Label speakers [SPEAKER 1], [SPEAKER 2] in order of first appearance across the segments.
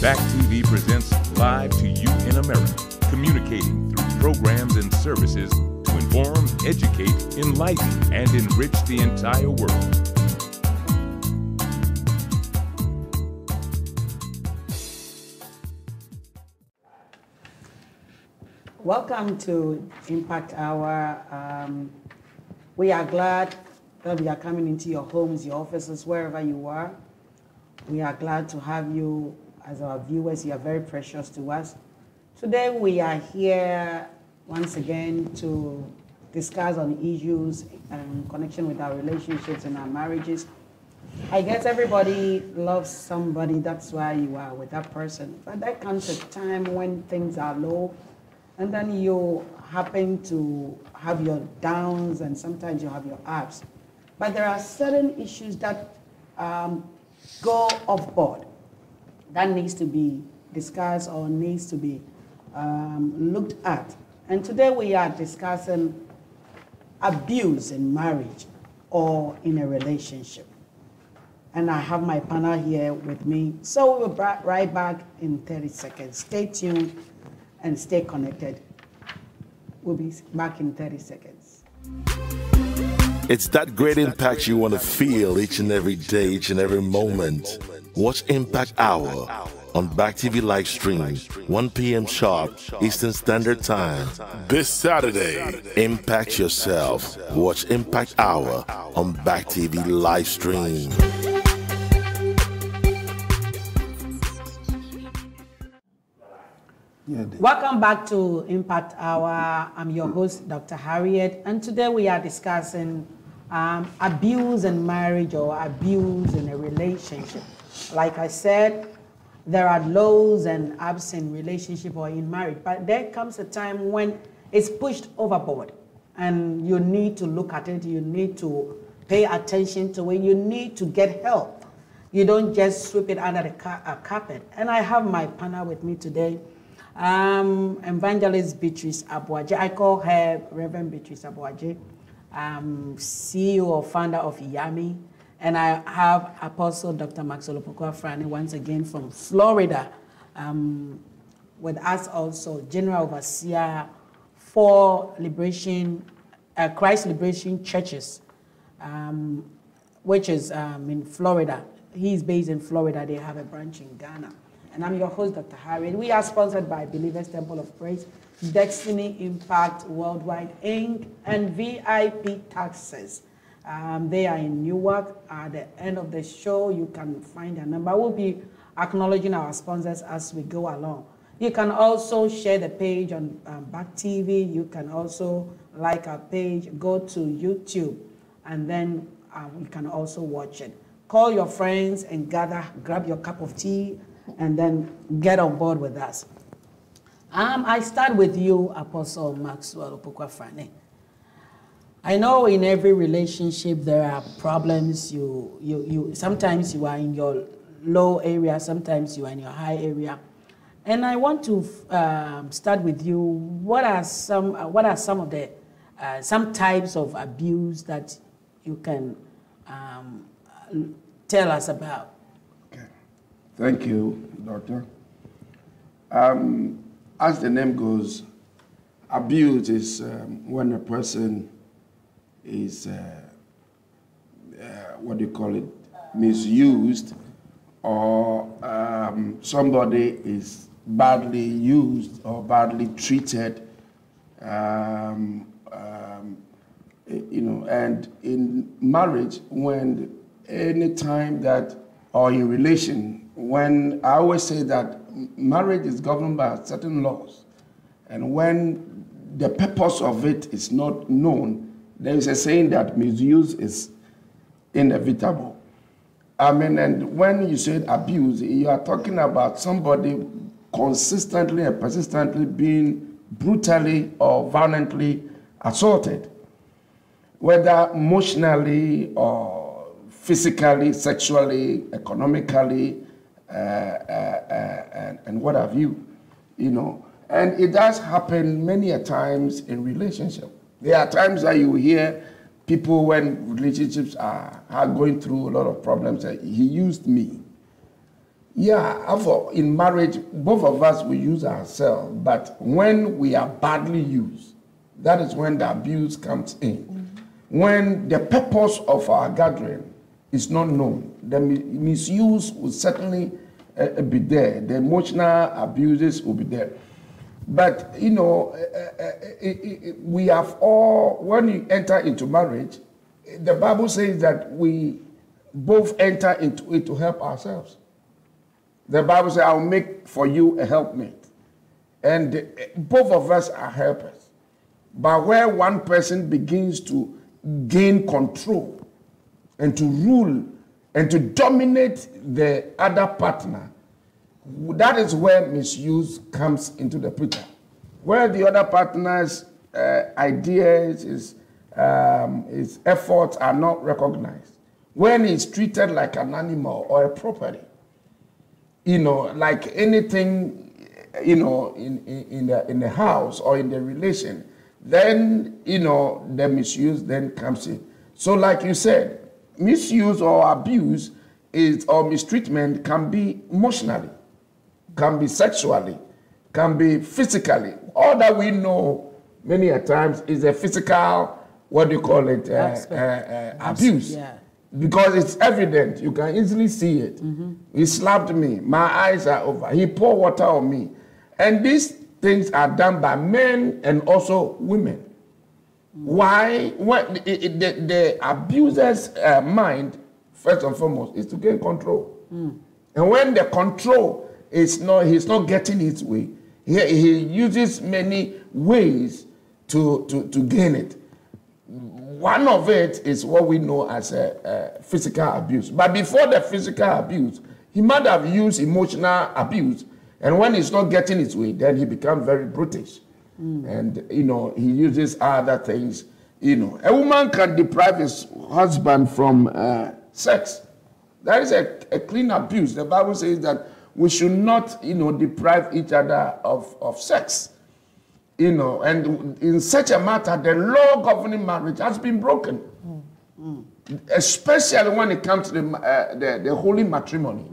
[SPEAKER 1] Back TV presents Live to You in America, communicating through programs and services to inform, educate, enlighten, and enrich the entire world.
[SPEAKER 2] Welcome to Impact Hour. We are glad that we are coming into your homes, your offices, wherever you are. We are glad to have you as our viewers. You are very precious to us. Today we are here once again to discuss on issues in connection with our relationships and our marriages. I guess everybody loves somebody, that's why you are with that person. But there comes a time when things are low, and then you happen to have your downs, and sometimes you have your ups. But there are certain issues that go off board that needs to be discussed or needs to be looked at. And today we are discussing abuse in marriage or in a relationship. And I have my panel here with me. So we'll be right back in 30 seconds. Stay tuned and stay connected. We'll be back in 30 seconds.
[SPEAKER 3] It's that great impact you want to feel each and every day, each and every moment. Watch Impact Hour on Back TV live stream, 1 p.m. sharp, Eastern Standard Time. This Saturday, impact yourself. Watch Impact Hour on Back TV live stream.
[SPEAKER 2] Welcome back to Impact Hour. I'm your host, Dr. Harriet, and today we are discussing abuse in marriage or abuse in a relationship. Like I said, there are lows and ups in relationship or in marriage, but there comes a time when it's pushed overboard, and you need to look at it, you need to pay attention to it, you need to get help. You don't just sweep it under the carpet. And I have my panel with me today. Evangelist Beatrice Aboagye. I call her Reverend Beatrice Aboagye, CEO or founder of IYAMI. And I have Apostle Dr. Maxwell Opoku-Afrane once again from Florida. With us also, General Overseer for Liberation, Christ Liberation Churches, which is in Florida. He's based in Florida. They have a branch in Ghana. And I'm your host, Dr. Harriet. We are sponsored by Believers Temple of Praise, Destiny Impact Worldwide, Inc., and VIP Taxes. They are in Newark. At the end of the show, you can find their number. We'll be acknowledging our sponsors as we go along. You can also share the page on Back TV. You can also like our page, go to YouTube, and then you can also watch it. Call your friends and gather, grab your cup of tea, and then get on board with us. I start with you, Apostle Maxwell Opoku-Afrane. I know in every relationship there are problems. Sometimes you are in your low area, sometimes you are in your high area. And I want to start with you. What are some of the some types of abuse that you can tell us about?
[SPEAKER 4] Thank you, Doctor. As the name goes, abuse is when a person is, what do you call it, misused, or somebody is badly used or badly treated, and in marriage, when any time that, or in relation, when I always say that marriage is governed by certain laws, and when the purpose of it is not known, there is a saying that misuse is inevitable. I mean, and when you say abuse, you are talking about somebody consistently and persistently being brutally or violently assaulted, whether emotionally or physically, sexually, economically, and what have you, And it does happen many a times in relationship. There are times that you hear people when relationships are going through a lot of problems, he used me. Yeah, in marriage, both of us, we use ourselves, but when we are badly used, that is when the abuse comes in. When the purpose of our gathering is not known, the misuse will certainly be there. The emotional abuses will be there. But, you know, we have all, when you enter into marriage, the Bible says that we both enter into it to help ourselves. The Bible says, I'll make for you a helpmate. And both of us are helpers. But where one person begins to gain control and to rule and to dominate the other partner, that is where misuse comes into the picture. Where the other partner's ideas, his efforts are not recognized. When he's treated like an animal or a property, you know, like anything, you know, in the house or in the relation, then, you know, the misuse then comes in. So like you said, misuse or abuse or mistreatment can be emotionally, can be sexually, can be physically. All that we know many a times is a physical, what do you call it, abuse. Yeah. Because it's evident, you can easily see it. He slapped me, my eyes are over, he poured water on me. And these things are done by men and also women. Why? The abuser's mind, first and foremost, is to gain control. And when the control is not, he's not getting his way, he uses many ways to gain it. One of it is what we know as a physical abuse. But before the physical abuse, he might have used emotional abuse. And when he's not getting his way, then he becomes very brutish. And, you know, he uses other things. You know, a woman can deprive his husband from sex. That is a clean abuse. The Bible says that we should not, you know, deprive each other of sex. You know, and in such a matter, the law governing marriage has been broken. Especially when it comes to the holy matrimony.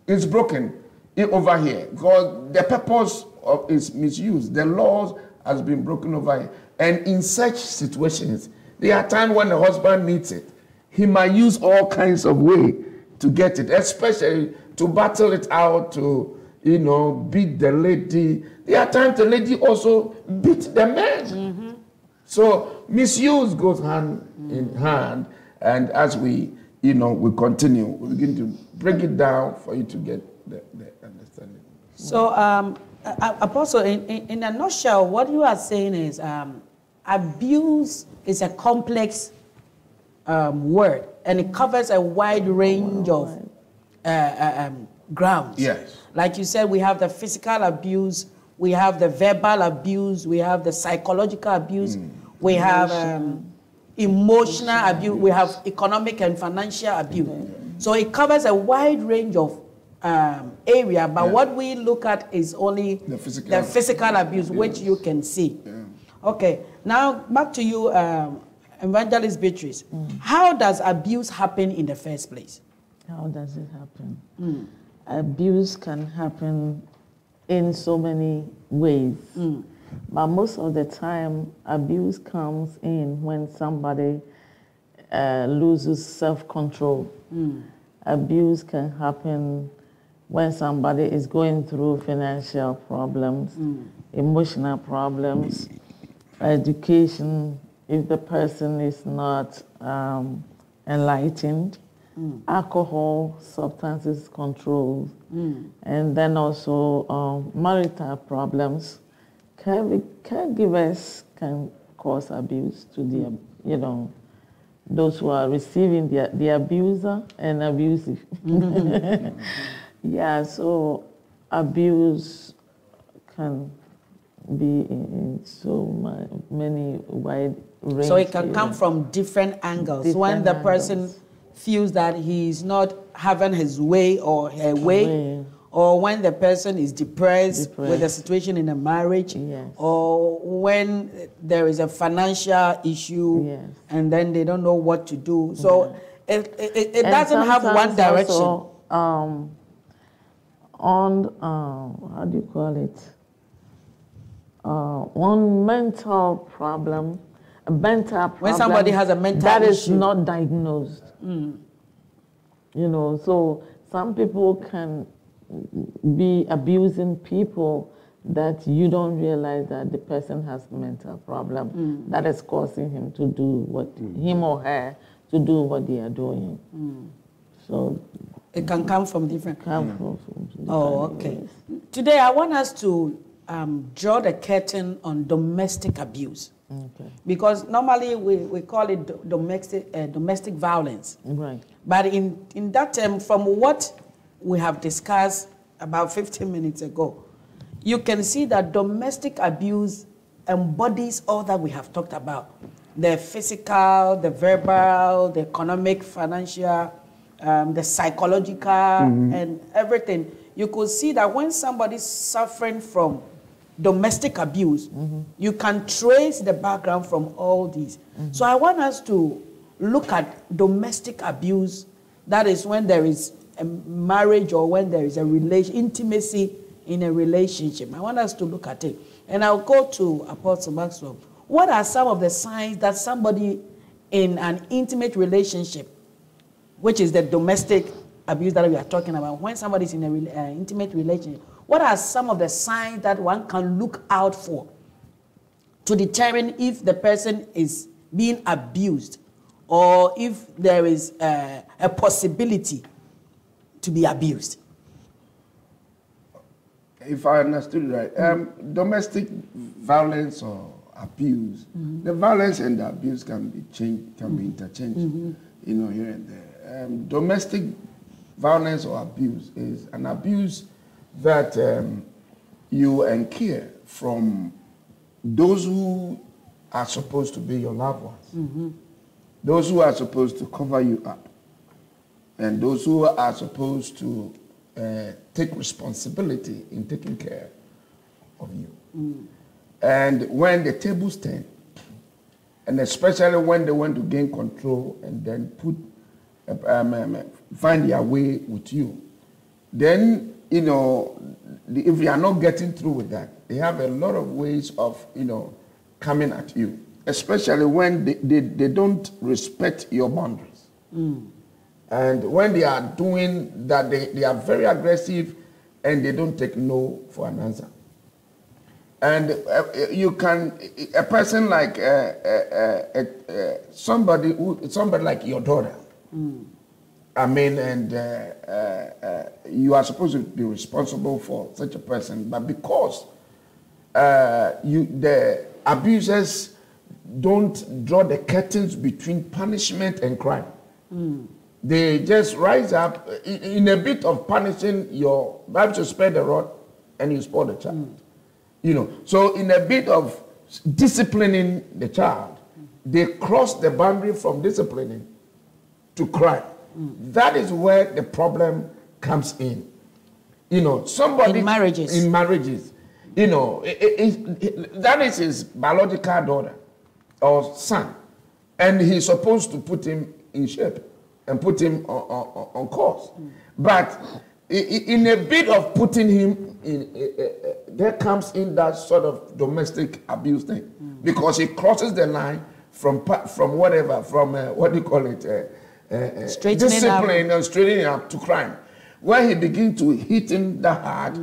[SPEAKER 4] It's broken over here because the purpose of its misuse, the laws has been broken over here. And in such situations, there are times when the husband needs it. He might use all kinds of ways to get it, especially to battle it out, to, you know, beat the lady. There are times the lady also beat the man. So misuse goes hand in hand. And as we, you know, we continue, we begin to break it down for you to get the understanding.
[SPEAKER 2] So, Apostle, in a nutshell, what you are saying is abuse is a complex word, and it covers a wide range of grounds.
[SPEAKER 4] Yes.
[SPEAKER 2] Like you said, we have the physical abuse, we have the verbal abuse, we have the psychological abuse, we have emotional abuse, we have economic and financial abuse. So it covers a wide range of area, but what we look at is only the physical abuse, which you can see. Okay, now back to you, Evangelist Beatrice. How does abuse happen in the first place?
[SPEAKER 5] How does it happen? Abuse can happen in so many ways. But most of the time, abuse comes in when somebody loses self-control. Abuse can happen when somebody is going through financial problems, emotional problems, education, if the person is not enlightened, alcohol, substances control, and then also marital problems. Caregivers can cause abuse to the, you know, those who are receiving the abuser and abusive. Yeah, so abuse can be in so many wide range.
[SPEAKER 2] So it can come from different angles. When the person feels that he's not having his way or her way, or when the person is depressed with the situation in a marriage, or when there is a financial issue and then they don't know what to do. So it doesn't have one direction.
[SPEAKER 5] Also, on, how do you call it? On mental problem, a mental problem.
[SPEAKER 2] When somebody has a mental
[SPEAKER 5] that
[SPEAKER 2] issue.
[SPEAKER 5] is not diagnosed. You know, so some people can be abusing people that you don't realize that the person has a mental problem that is causing him to do what, him or her, to do what they are doing. So
[SPEAKER 2] it can come from different.
[SPEAKER 5] from
[SPEAKER 2] Oh, okay. Today I want us to draw the curtain on domestic abuse.
[SPEAKER 5] Okay.
[SPEAKER 2] Because normally we call it domestic violence.
[SPEAKER 5] Right.
[SPEAKER 2] But in that term, from what we have discussed about 15 minutes ago, you can see that domestic abuse embodies all that we have talked about. The physical, the verbal, the economic, financial, the psychological, and everything. You could see that when somebody's suffering from domestic abuse, you can trace the background from all these. So I want us to look at domestic abuse. That is when there is a marriage or when there is a intimacy in a relationship. I want us to look at it. And I'll go to Apostle Maxwell. What are some of the signs that somebody in an intimate relationship, which is the domestic abuse that we are talking about, when somebody is in an intimate relationship, what are some of the signs that one can look out for to determine if the person is being abused or if there is a possibility to be abused?
[SPEAKER 4] If I understood right, domestic violence or abuse, the violence and the abuse can be changed, can be interchanged, you know, here and there. Domestic violence or abuse is an abuse that you incur from those who are supposed to be your loved ones, those who are supposed to cover you up, and those who are supposed to take responsibility in taking care of you. And when the tables turn, and especially when they want to gain control and then find their way with you, then, you know, if you are not getting through with that, they have a lot of ways of, you know, coming at you, especially when they don't respect your boundaries. And when they are doing that, they are very aggressive and they don't take no for an answer. And you can, a person like somebody like your daughter, I mean, and you are supposed to be responsible for such a person, but because the abusers don't draw the curtains between punishment and crime. They just rise up in a bit of punishing your, perhaps you spare the rod and you spoil the child. You know, so in a bit of disciplining the child, they cross the boundary from disciplining to crime. That is where the problem comes in. You know, somebody...
[SPEAKER 2] In marriages.
[SPEAKER 4] You know, that is his biological daughter or son. And he's supposed to put him in shape and put him on course. But in a bit of putting him in, there comes in that sort of domestic abuse thing. Because he crosses the line from whatever, from what do you call it? Discipline and straightening up to crime. Where he begins to hit him that hard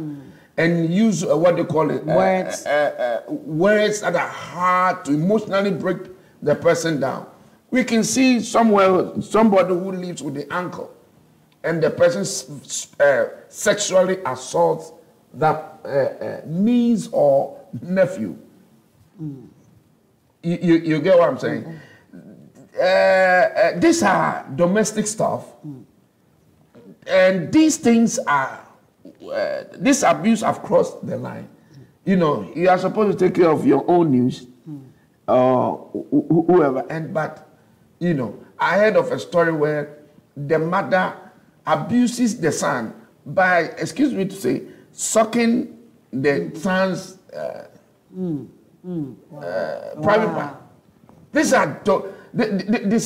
[SPEAKER 4] and use what they call it? Words that are hard to emotionally break the person down. We can see somewhere somebody who lives with the uncle and the person sexually assaults that niece or nephew. You get what I'm saying? These are domestic stuff. And these things are, this abuse have crossed the line. You know, you are supposed to take care of your own news, whoever. But, you know, I heard of a story where the mother abuses the son by, excuse me to say, sucking the son's private part. This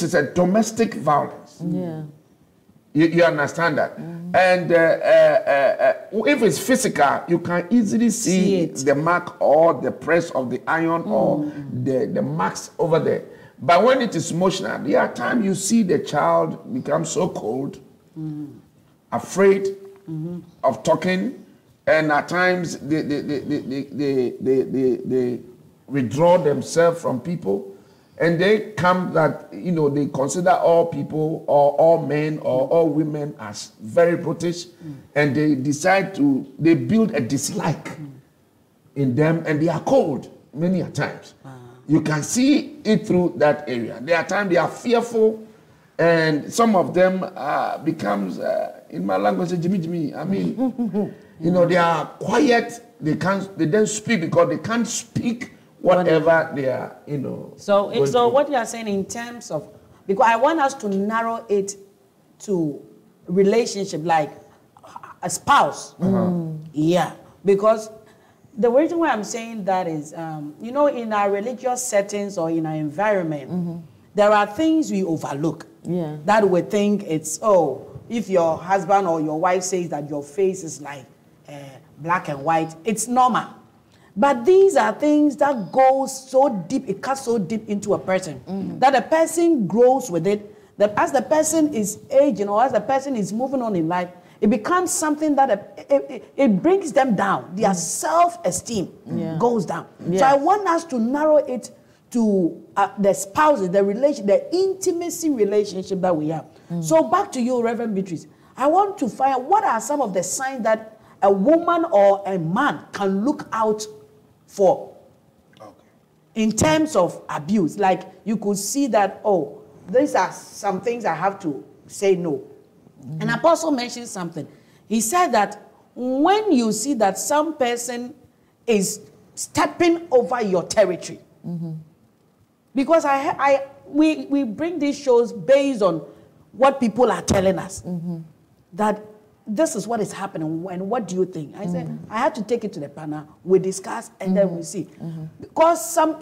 [SPEAKER 4] is a domestic violence.
[SPEAKER 5] Yeah.
[SPEAKER 4] You understand that? And if it's physical, you can easily see the mark or the press of the iron or the marks over there. But when it is emotional, there are times you see the child become so cold, afraid of talking, and at times they withdraw themselves from people. And they come that, they consider all people or all men or all women as very brutish. And they decide they build a dislike in them, and they are cold many a times. You can see it through that area. There are times they are fearful, and some of them becomes, in my language, Jimmy. I mean, they are quiet. They don't speak because they can't speak whatever they are,
[SPEAKER 2] So what you are saying in terms of, because I want us to narrow it to relationship, like a spouse. Yeah, because the reason why I'm saying that is, in our religious settings or in our environment, there are things we overlook.
[SPEAKER 5] Yeah.
[SPEAKER 2] That we think it's, if your husband or your wife says that your face is like black and white, it's normal. But these are things that go so deep, it cuts so deep into a person, that a person grows with it. That as the person is aging or as the person is moving on in life, it becomes something that it brings them down. Their self-esteem goes down. So I want us to narrow it to the spouses, the relation, the intimacy relationship that we have. So back to you, Reverend Beatrice. I want to find out what are some of the signs that a woman or a man can look out for in terms of abuse. Like you could see that, these are some things I have to say no. And Apostle mentioned something. He said that when you see that some person is stepping over your territory, because we bring these shows based on what people are telling us, that this is what is happening, and what do you think? I said, I have to take it to the panel, we discuss, and then we see. Because some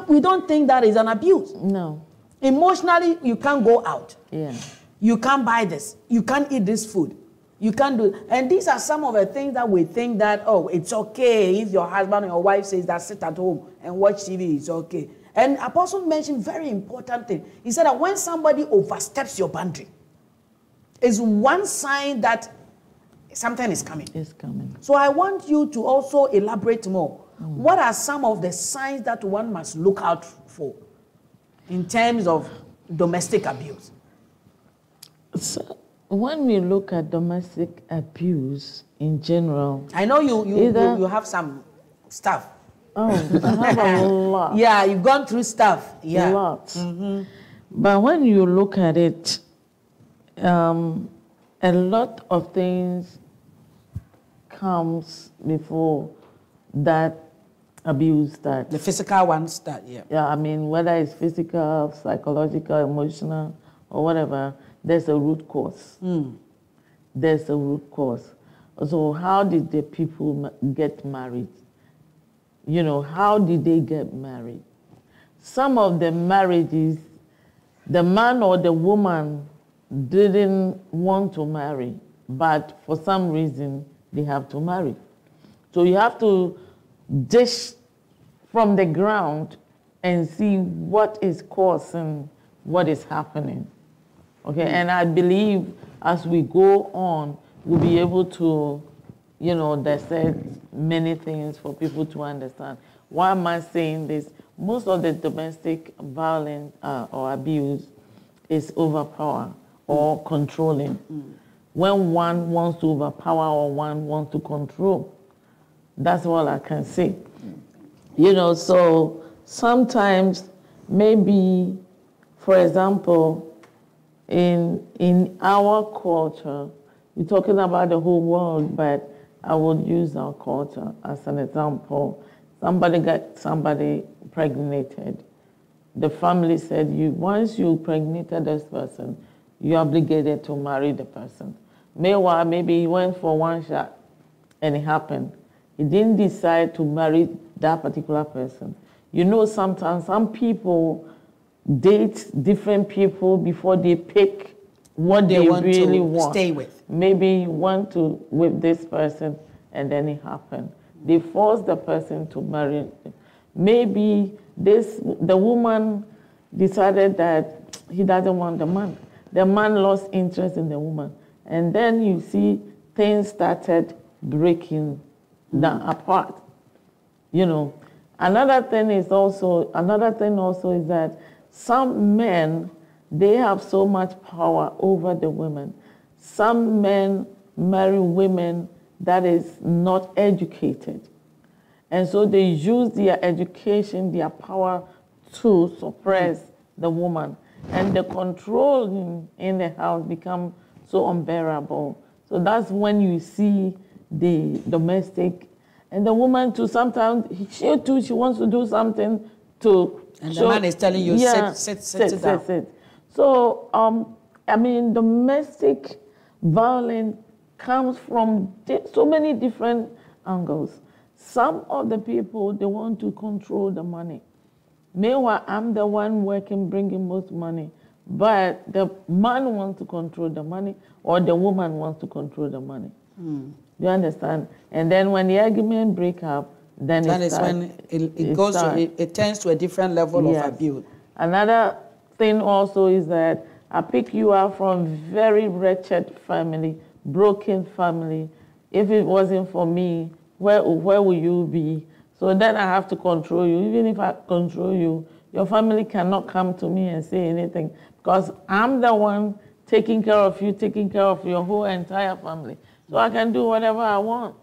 [SPEAKER 2] we don't think that is an abuse.
[SPEAKER 5] No.
[SPEAKER 2] Emotionally, you can't go out.
[SPEAKER 5] Yeah.
[SPEAKER 2] You can't buy this. You can't eat this food. You can't do, and these are some of the things that we think that, it's okay if your husband or your wife says that sit at home and watch TV, it's okay. And Apostle mentioned very important thing. He said that when somebody oversteps your boundary, is one sign that something is coming.
[SPEAKER 5] It's coming.
[SPEAKER 2] So I want you to also elaborate more. What are some of the signs that one must look out for in terms of domestic abuse?
[SPEAKER 5] So when we look at domestic abuse in general,
[SPEAKER 2] I know you have some stuff.
[SPEAKER 5] I have a lot.
[SPEAKER 2] Yeah, you've gone through stuff. Yeah.
[SPEAKER 5] A lot. But when you look at it, a lot of things comes before that abuse starts.
[SPEAKER 2] The physical ones start, yeah.
[SPEAKER 5] Yeah, I mean, whether it's physical, psychological, emotional, or whatever, there's a root cause. There's a root cause. So how did the people get married? How did they get married? Some of the marriages, the man or the woman didn't want to marry, but for some reason, they have to marry. So you have to dish from the ground and see what is causing what is happening. Okay, and I believe as we go on, we'll be able to, dissect many things for people to understand. Why am I saying this? Most of the domestic violence or abuse is overpower or controlling. When one wants to overpower or one wants to control, that's all I can say. So sometimes maybe, for example, in our culture, we're talking about the whole world, but I would use our culture as an example. Somebody got somebody pregnated. The family said, once you pregnated this person, you're obligated to marry the person. Meanwhile, maybe he went for one shot and it happened. He didn't decide to marry that particular person. Sometimes some people date different people before they pick what they
[SPEAKER 2] want
[SPEAKER 5] really
[SPEAKER 2] to
[SPEAKER 5] want.
[SPEAKER 2] stay with.
[SPEAKER 5] Maybe you want to with this person, and then it happened. They force the person to marry. Maybe the woman decided that he doesn't want the man. The man lost interest in the woman. And then you see things started breaking down apart. You know. Another thing also is that some men, they have so much power over the women. Some men marry women that is not educated. And so they use their education, their power to suppress the woman. And the control in the house becomes so unbearable. So that's when you see the domestic, and the woman too, sometimes she wants to do something to
[SPEAKER 2] and the man is telling you, sit down.
[SPEAKER 5] So, I mean, domestic violence comes from so many different angles. Some of the people, they want to control the money. Meanwhile, I'm the one working, bringing most money. But the man wants to control the money, or the woman wants to control the money. You understand? And then when the argument break up, then
[SPEAKER 2] that is when it turns to a different level of abuse.
[SPEAKER 5] Another thing also is that I pick you up from very wretched family, broken family. If it wasn't for me, where would you be? So then I have to control you. Even if I control you, your family cannot come to me and say anything, because I'm the one taking care of you, taking care of your whole entire family. So I can do whatever I want.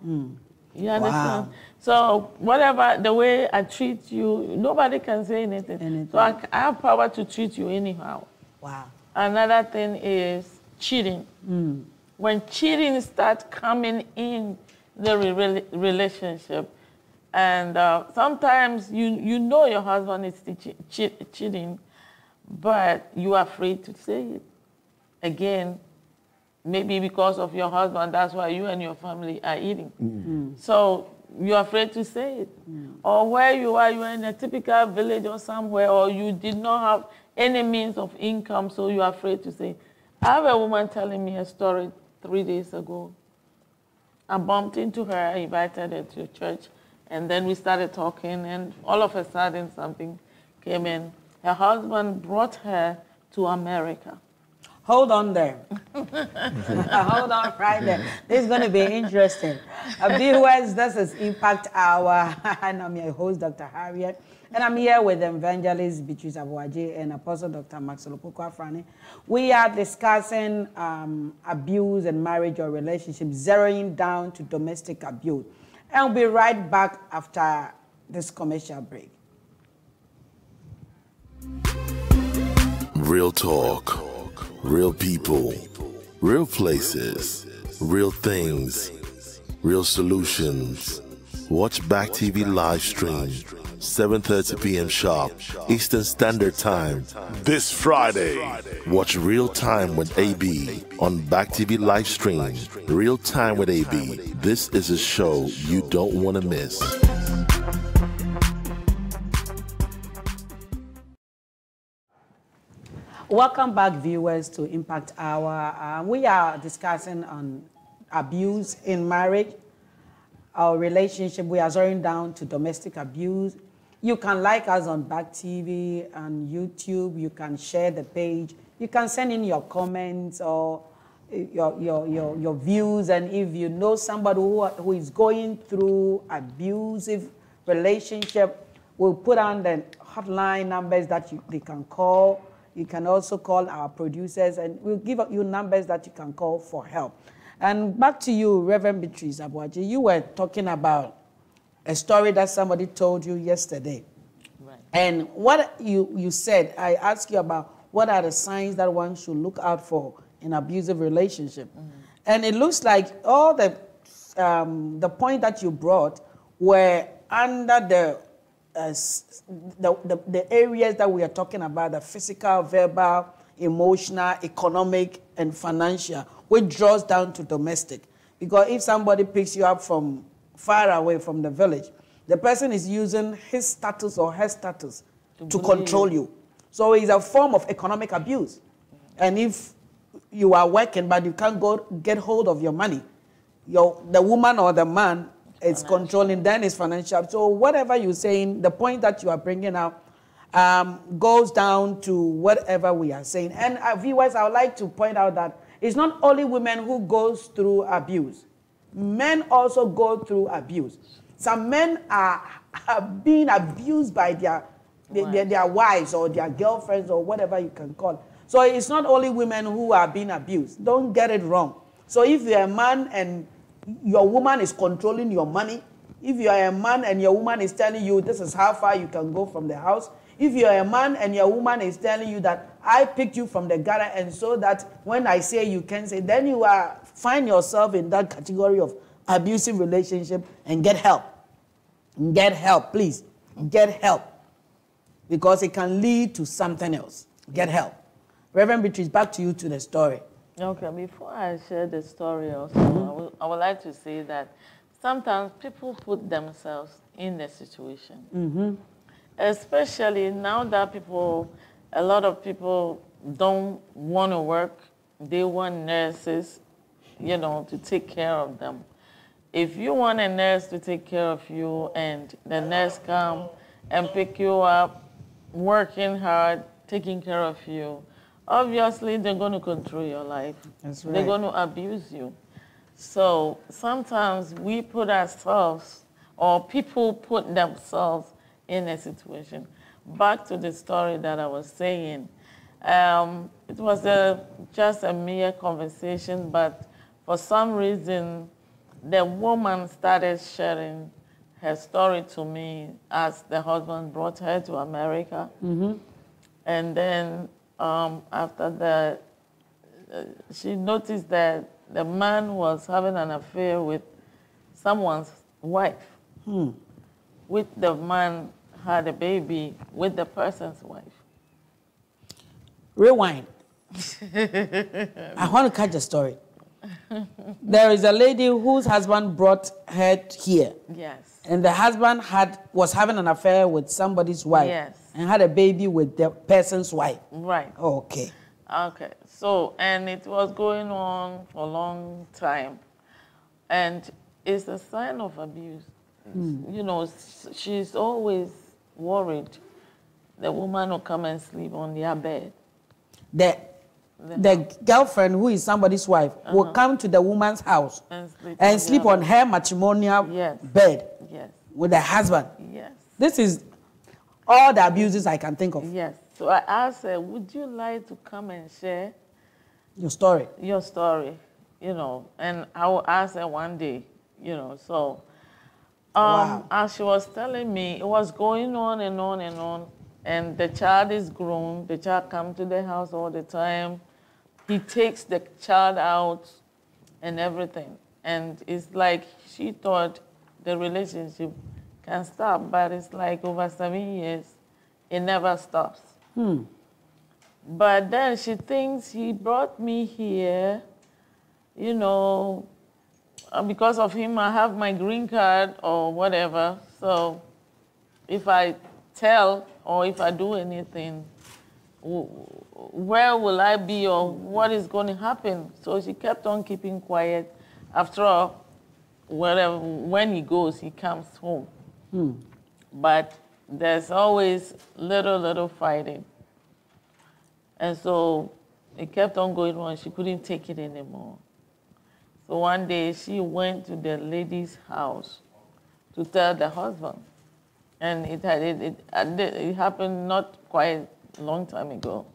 [SPEAKER 5] You understand?
[SPEAKER 2] Wow.
[SPEAKER 5] So whatever, the way I treat you, nobody can say anything. So I have power to treat you anyhow.
[SPEAKER 2] Wow.
[SPEAKER 5] Another thing is cheating. When cheating starts coming in the relationship, and sometimes you know your husband is cheating, but you are afraid to say it. Again, maybe because of your husband, that's why you and your family are eating. So you're afraid to say it. Or where you're in a typical village or somewhere, or you did not have any means of income, so you're afraid to say it. I have a woman telling me a story 3 days ago. I bumped into her, I invited her to church, and then we started talking, and all of a sudden something came in. Her husband brought her to America.
[SPEAKER 2] Hold on there. Hold on right there. This is going to be interesting. Viewers, this is Impact Hour, and I'm your host, Dr. Harriet. And I'm here with Evangelist Beatrice Aboagye and Apostle Dr. Maxwell Opoku-Afrani. We are discussing abuse and marriage or relationships, zeroing down to domestic abuse. And we'll be right back after this commercial break.
[SPEAKER 3] Real talk, real people, real places, real things, real solutions. Watch Back TV live stream, 7:30 p.m. sharp, Eastern Standard Time. This Friday, watch Real Time with AB on Back TV live stream. Real Time with AB. This is a show you don't want to miss.
[SPEAKER 2] Welcome back, viewers, to Impact Hour. We are discussing on abuse in marriage, our relationship. We are zeroing down to domestic abuse. You can like us on Back TV and YouTube. You can share the page. You can send in your comments or your views. And if you know somebody who is going through abusive relationship, we'll put on the hotline numbers that they can call. You can also call our producers, and we'll give you numbers that you can call for help. And back to you, Reverend Beatrice Aboagye. You were talking about a story that somebody told you yesterday.
[SPEAKER 5] Right.
[SPEAKER 2] And what you said, I asked you about what are the signs that one should look out for in abusive relationship. And it looks like all the point that you brought were under the areas that we are talking about, the physical, verbal, emotional, economic, and financial, which draws down to domestic. Because if somebody picks you up from far away from the village, the person is using his status or her status to control you. So it's a form of economic abuse. And if you are working, but you can't go get hold of your money. The woman or the man is controlling, then it's financial. So whatever you're saying, the point that you are bringing out goes down to whatever we are saying. And viewers, I would like to point out that it's not only women who goes through abuse. Men also go through abuse. Some men are being abused by their wives or their girlfriends or whatever you can call it. So it's not only women who are being abused. Don't get it wrong. So if you're a man and your woman is controlling your money, if you are a man and your woman is telling you this is how far you can go from the house, if you're a man and your woman is telling you that I picked you from the gutter and so that when I say you can say, then you find yourself in that category of abusive relationship and get help. Get help, please. Get help. Because it can lead to something else. Get help. Reverend Beatrice, back to you to the story.
[SPEAKER 5] Okay, before I share the story also, I would like to say that sometimes people put themselves in the situation. Especially now that a lot of people don't want to work. They want nurses, to take care of them. If you want a nurse to take care of you and the nurse come and pick you up, working hard, taking care of you, obviously they're going to control your life.
[SPEAKER 2] That's right.
[SPEAKER 5] They're going to abuse you. So sometimes we put ourselves, or people put themselves in a situation. Back to the story that I was saying. It was just a mere conversation, but for some reason, the woman started sharing her story to me as the husband brought her to America. And then after that, she noticed that the man was having an affair with someone's wife. With the man had a baby with the person's wife.
[SPEAKER 2] Rewind. I want to catch the story. There is a lady whose husband brought her here.
[SPEAKER 5] Yes.
[SPEAKER 2] And the husband was having an affair with somebody's wife.
[SPEAKER 5] Yes.
[SPEAKER 2] And had a baby with the person's wife.
[SPEAKER 5] Right.
[SPEAKER 2] Okay.
[SPEAKER 5] Okay. So, and it was going on for a long time. And it's a sign of abuse. She's always worried the woman will come and sleep on their bed.
[SPEAKER 2] The girlfriend, who is somebody's wife, will come to the woman's house and sleep on her matrimonial bed with the husband.
[SPEAKER 5] Yes.
[SPEAKER 2] This is all the abuses I can think of.
[SPEAKER 5] Yes. So I asked her, would you like to come and share
[SPEAKER 2] your story?
[SPEAKER 5] Your story, and I will ask her one day, so wow. As she was telling me, it was going on and on and on. And the child is grown. The child comes to the house all the time. He takes the child out and everything. And it's like she thought the relationship can stop, but it's like over 7 years, it never stops. But then she thinks he brought me here, because of him, I have my green card or whatever. So if I tell or if I do anything, where will I be or what is going to happen? So she kept on keeping quiet. After all, when he goes, he comes home. But there's always little fighting. And so it kept on going on. She couldn't take it anymore. So one day she went to the lady's house to tell the husband. And it happened not quite a long time ago.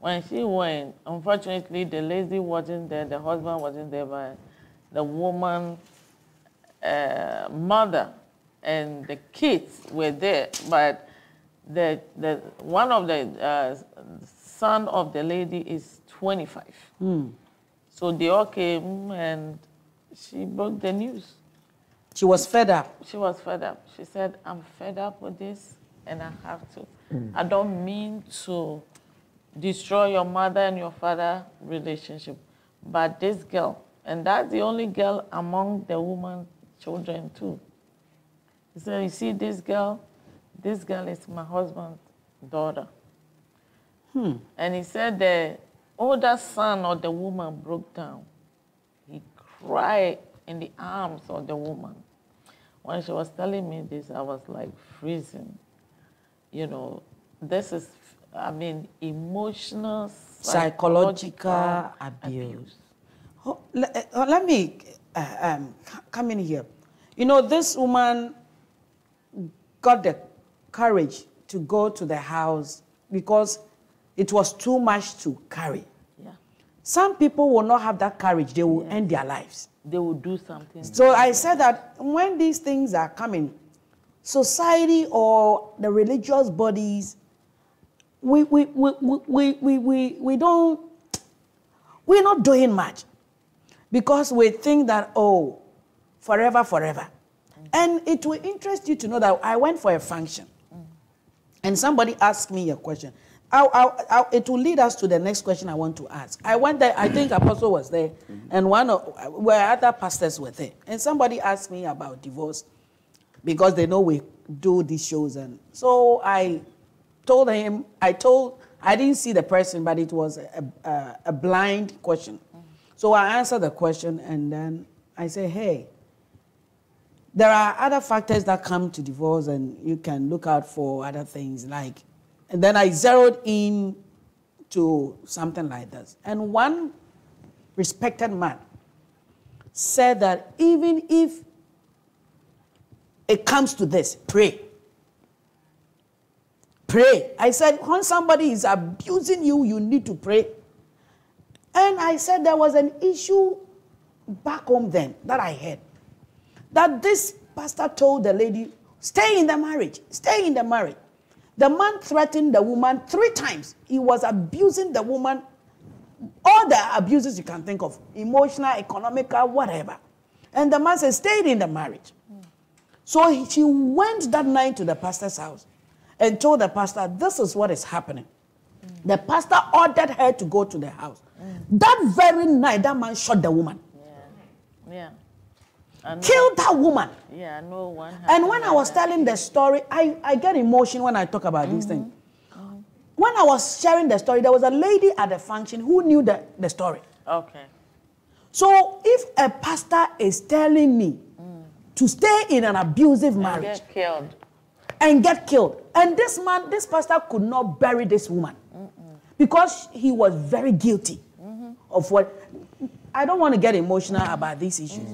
[SPEAKER 5] When she went, unfortunately, the lady wasn't there, the husband wasn't there, but the woman's mother and the kids were there. But one of the son of the lady is 25. So they all came and she broke the news.
[SPEAKER 2] She was fed up.
[SPEAKER 5] She was fed up. She said, I'm fed up with this and I have to. I don't mean to destroy your mother and your father relationship, but this girl, and that's the only girl among the woman's children too. He said, you see this girl is my husband's daughter. And he said that older son of the woman broke down. He cried in the arms of the woman. When she was telling me this, I was like freezing. You know, this is, I mean, emotional,
[SPEAKER 2] psychological abuse. Oh, let me come in here. You know, this woman got the courage to go to the house because it was too much to carry.
[SPEAKER 5] Yeah.
[SPEAKER 2] Some people will not have that courage. They will end their lives.
[SPEAKER 5] They will do something.
[SPEAKER 2] So I said that when these things are coming, society or the religious bodies, we're not doing much because we think that, oh, forever. And it will interest you to know that I went for a function and somebody asked me a question. It will lead us to the next question I want to ask. I went there, I think Apostle was there, and where other pastors were there. And somebody asked me about divorce because they know we do these shows. And so I told him, I didn't see the person, but it was a blind question. So I answered the question, and then I say, hey, there are other factors that come to divorce, and you can look out for other things like. And then I zeroed in to something like this. And one respected man said that even if it comes to this, pray. Pray. I said, when somebody is abusing you, you need to pray. And I said there was an issue back home then that I heard. That this pastor told the lady, stay in the marriage, stay in the marriage. The man threatened the woman 3 times. He was abusing the woman, all the abuses you can think of, emotional, economical, whatever. And the man said, stay in the marriage. So she went that night to the pastor's house and told the pastor, this is what is happening. The pastor ordered her to go to the house. That very night, that man shot the woman.
[SPEAKER 5] Yeah.
[SPEAKER 2] Killed that woman.
[SPEAKER 5] Yeah, I know one.
[SPEAKER 2] And when I was telling the story, I get emotion when I talk about these things. When I was sharing the story, there was a lady at the function who knew the story.
[SPEAKER 5] Okay.
[SPEAKER 2] So if a pastor is telling me to stay in an abusive marriage and get killed, and this pastor could not bury this woman because he was very guilty of what. I don't want to get emotional about these issues.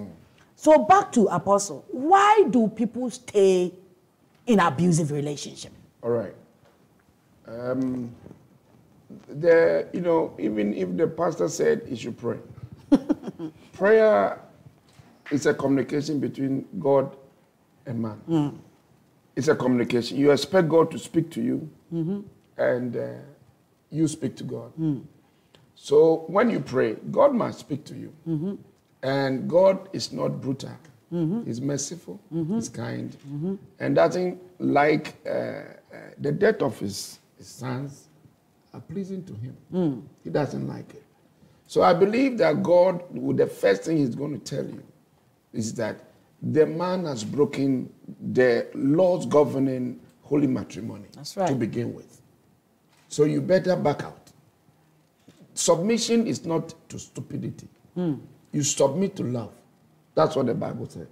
[SPEAKER 2] So back to Apostle. Why do people stay in abusive relationship?
[SPEAKER 4] All right. Even if the pastor said he should pray, prayer is a communication between God and man. It's a communication. You expect God to speak to you, and you speak to God. So when you pray, God must speak to you. And God is not brutal. He's merciful. He's kind. And doesn't like the death of his sons are pleasing to him. He doesn't like it. So I believe that God, the first thing he's going to tell you is that the man has broken the laws governing holy matrimony to begin with. So you better back out. Submission is not to stupidity. You submit to love. That's what the Bible said.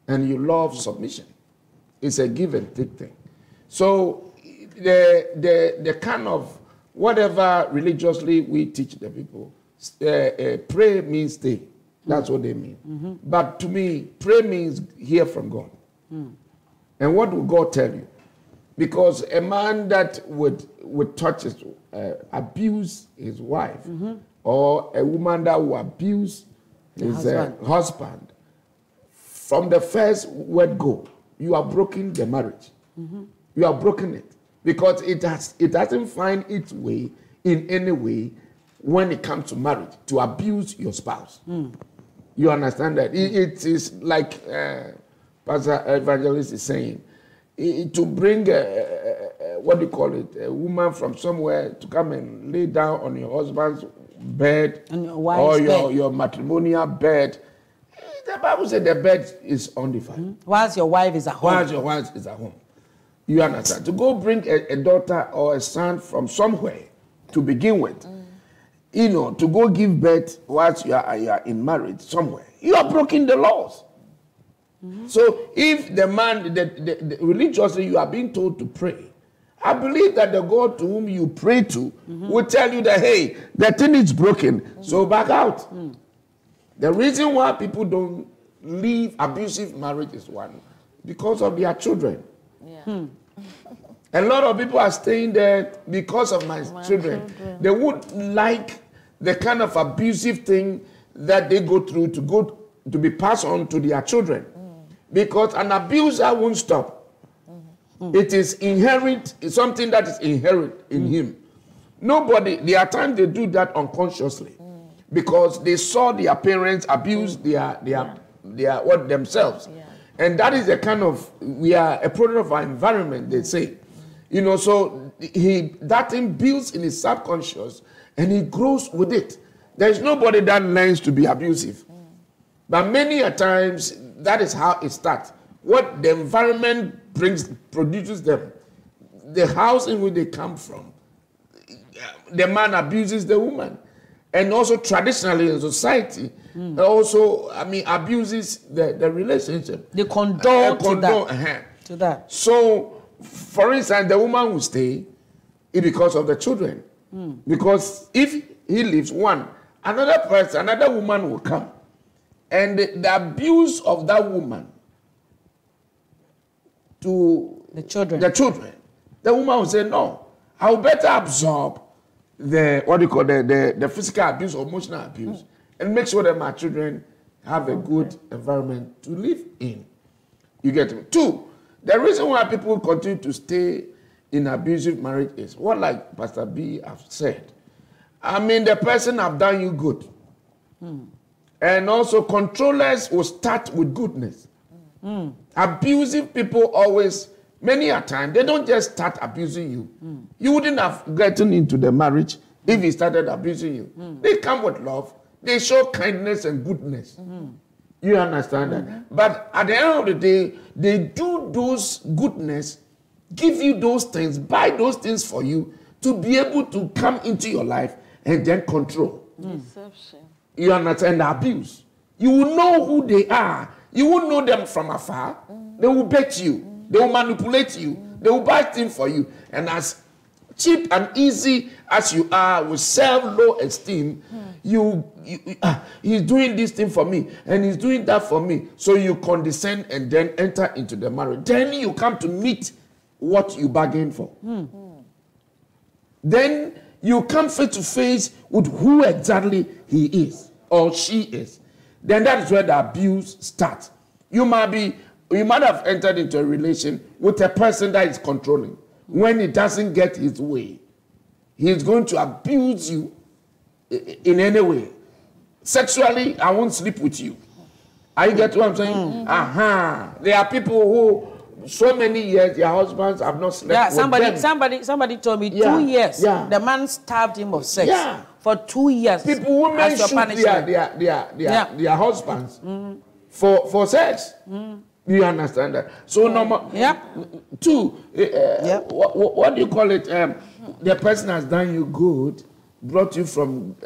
[SPEAKER 4] And you love submission. It's a give and take thing. So the kind of whatever religiously we teach the people, pray means stay. That's what they mean. But to me, pray means hear from God. And what will God tell you? Because a man that would touch his, abuse his wife, or a woman that will abuse his husband, from the first word go, you are broken the marriage. You are broken it. Because it doesn't find its way in any way when it comes to marriage, to abuse your spouse. You understand that? It is like Pastor Evangelist is saying, to bring, what do you call it, a woman from somewhere to come and lay down on your husband's bed or your matrimonial bed. The Bible said the bed is undefiled.
[SPEAKER 2] Whilst your wife is at home.
[SPEAKER 4] Whilst your wife is at home. You understand? To go bring a daughter or a son from somewhere to begin with, you know, to go give birth whilst you are in marriage somewhere, you are breaking the laws. So if the man, the religiously you are being told to pray, I believe that the God to whom you pray to will tell you that, hey, the thing is broken, so back out. The reason why people don't leave abusive marriage is one, because of their children.
[SPEAKER 5] Yeah.
[SPEAKER 4] A lot of people are staying there because of my children. They would like the kind of abusive thing that they go through to be passed on to their children. Because an abuser won't stop. It is inherent, it's something that is inherent in him. Nobody, there are times they do that unconsciously because they saw their parents abuse themselves.
[SPEAKER 5] Yeah.
[SPEAKER 4] And that is a kind of, we are a product of our environment, they say. You know, so that thing builds in his subconscious and he grows with it. There is nobody that learns to be abusive. But many a times, that is how it starts. What the environment produces them. The house in which they come from. The man abuses the woman. And also traditionally in society, also, abuses the relationship.
[SPEAKER 2] They condone to that.
[SPEAKER 4] So, for instance, the woman will stay because of the children. Because if he leaves one, another woman will come. And the abuse of that woman to
[SPEAKER 2] the children,
[SPEAKER 4] the woman will say, no, I will better absorb the physical abuse or emotional abuse and make sure that my children have a good environment to live in. You get me? 2, the reason why people continue to stay in abusive marriage is what, like Pastor B have said. The person have done you good. And also controllers will start with goodness. Abusive people always, many a time, they don't just start abusing you. You wouldn't have gotten into the marriage if he started abusing you. They come with love. They show kindness and goodness. You understand that? But at the end of the day, they do those goodness, give you those things, buy those things for you to be able to come into your life and then control.
[SPEAKER 5] Deception.
[SPEAKER 4] You understand the abuse. You will know who they are. You will know them from afar. They will bet you. They will manipulate you. They will buy things for you. And as cheap and easy as you are with self-low esteem, he's doing this thing for me and he's doing that for me. So you condescend and then enter into the marriage. Then you come to meet what you bargained for. Then you come face to face with who exactly he is or she is. Then that is where the abuse starts. You might have entered into a relation with a person that is controlling. When he doesn't get his way, he's going to abuse you in any way. Sexually, I won't sleep with you. Are you get what I'm saying? There are people who so many years their husbands have not slept with them.
[SPEAKER 2] Somebody told me 2 years. The man starved him of sex for 2 years.
[SPEAKER 4] Women shoot their husbands for sex. Do you understand that? So normal. 2, what do you call it? The person has done you good, brought you from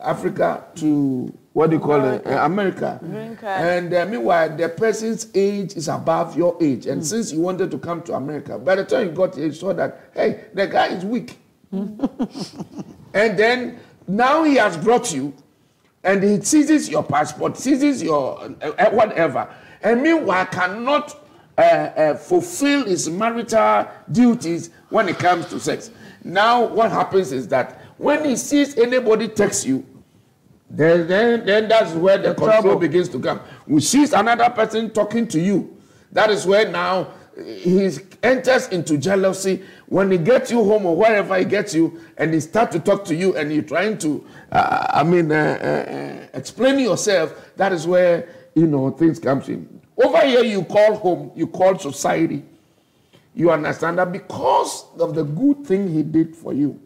[SPEAKER 4] Africa to what do you call it? America. And meanwhile, the person's age is above your age. And since you wanted to come to America, by the time you got here, you saw that, hey, the guy is weak. And then now he has brought you and he seizes your passport, seizes your whatever. And meanwhile, cannot fulfill his marital duties when it comes to sex. Now, what happens is that when he sees anybody text you, then that's where the control begins to come. When he sees another person talking to you, that is where now he enters into jealousy. When he gets you home or wherever he gets you, and he starts to talk to you, and you're trying to, explain yourself, that is where, things come in. Over here, you call home, you call society. You understand that because of the good thing he did for you,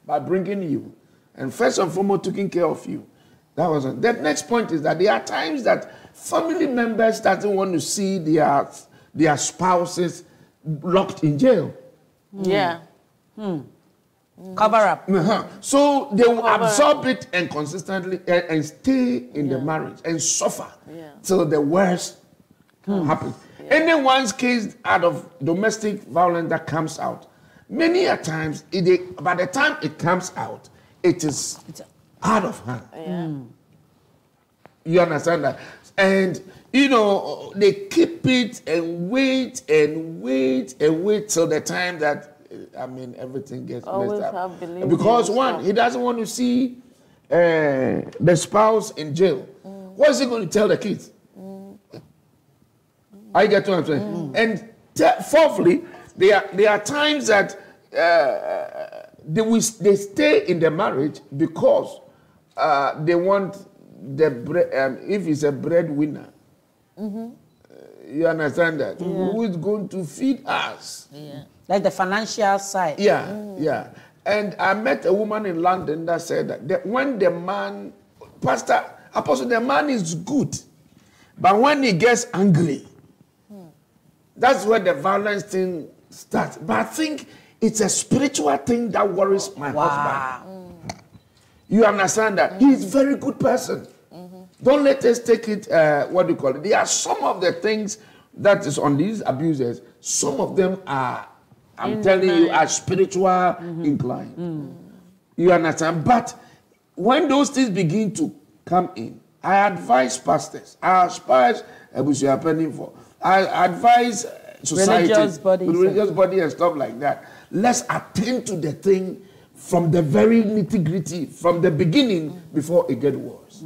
[SPEAKER 4] by bringing you, and first and foremost, taking care of you. That was it. The next point is that there are times that family members doesn't want to see their spouses locked in jail.
[SPEAKER 2] Cover up.
[SPEAKER 4] So they will absorb it and consistently and stay in the marriage and suffer till the worst happens. Anyone's case out of domestic violence that comes out, many a times, by the time it comes out, it's out of hand. You understand that? And, you know, they keep it and wait and wait and wait till the time that, I mean, everything gets messed up. Because one, he doesn't want to see the spouse in jail. What is he going to tell the kids? I get what I'm saying. And fourthly, there are times that they stay in the marriage because they want if he's a breadwinner. You understand that? Who is going to feed us?
[SPEAKER 2] Like the financial side.
[SPEAKER 4] Yeah. And I met a woman in London that said that when the man, Apostle, the man is good, but when he gets angry, that's where the violence thing starts. But I think it's a spiritual thing that worries my husband. You understand that? He's a very good person. Don't let us take it, what do you call it? There are some of the things that is on these abusers, some of them are, I'm telling you, are spiritual inclined. You understand? But when those things begin to come in, I advise pastors, I advise I advise society, religious body and stuff like that. Let's attend to the thing from the very nitty-gritty, from the beginning, before it gets worse.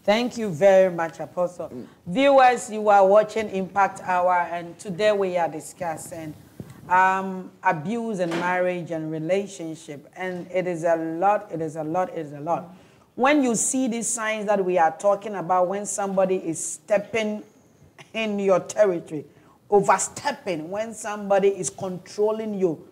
[SPEAKER 2] Thank you very much, Apostle. Viewers, you are watching Impact Hour, and today we are discussing abuse in marriage and relationship. And it is a lot. When you see these signs that we are talking about, when somebody is stepping in your territory, overstepping, when somebody is controlling you,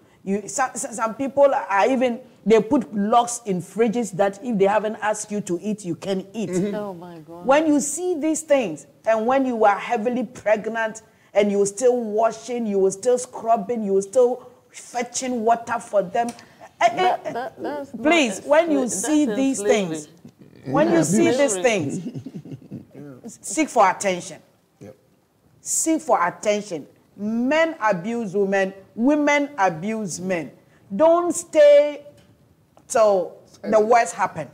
[SPEAKER 2] some people are even, they put locks in fridges that if they haven't asked you to eat, you can eat.
[SPEAKER 5] Oh my God.
[SPEAKER 2] When you see these things, and when you are heavily pregnant, and you're still washing, you were still scrubbing, you were still fetching water for them. Please, when you see these things, seek for attention. Seek for attention. Men abuse women, women abuse men. Don't stay till the worst happen.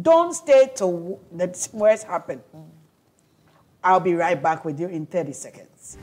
[SPEAKER 2] Don't stay till the worst happen. I'll be right back with you in 30 seconds.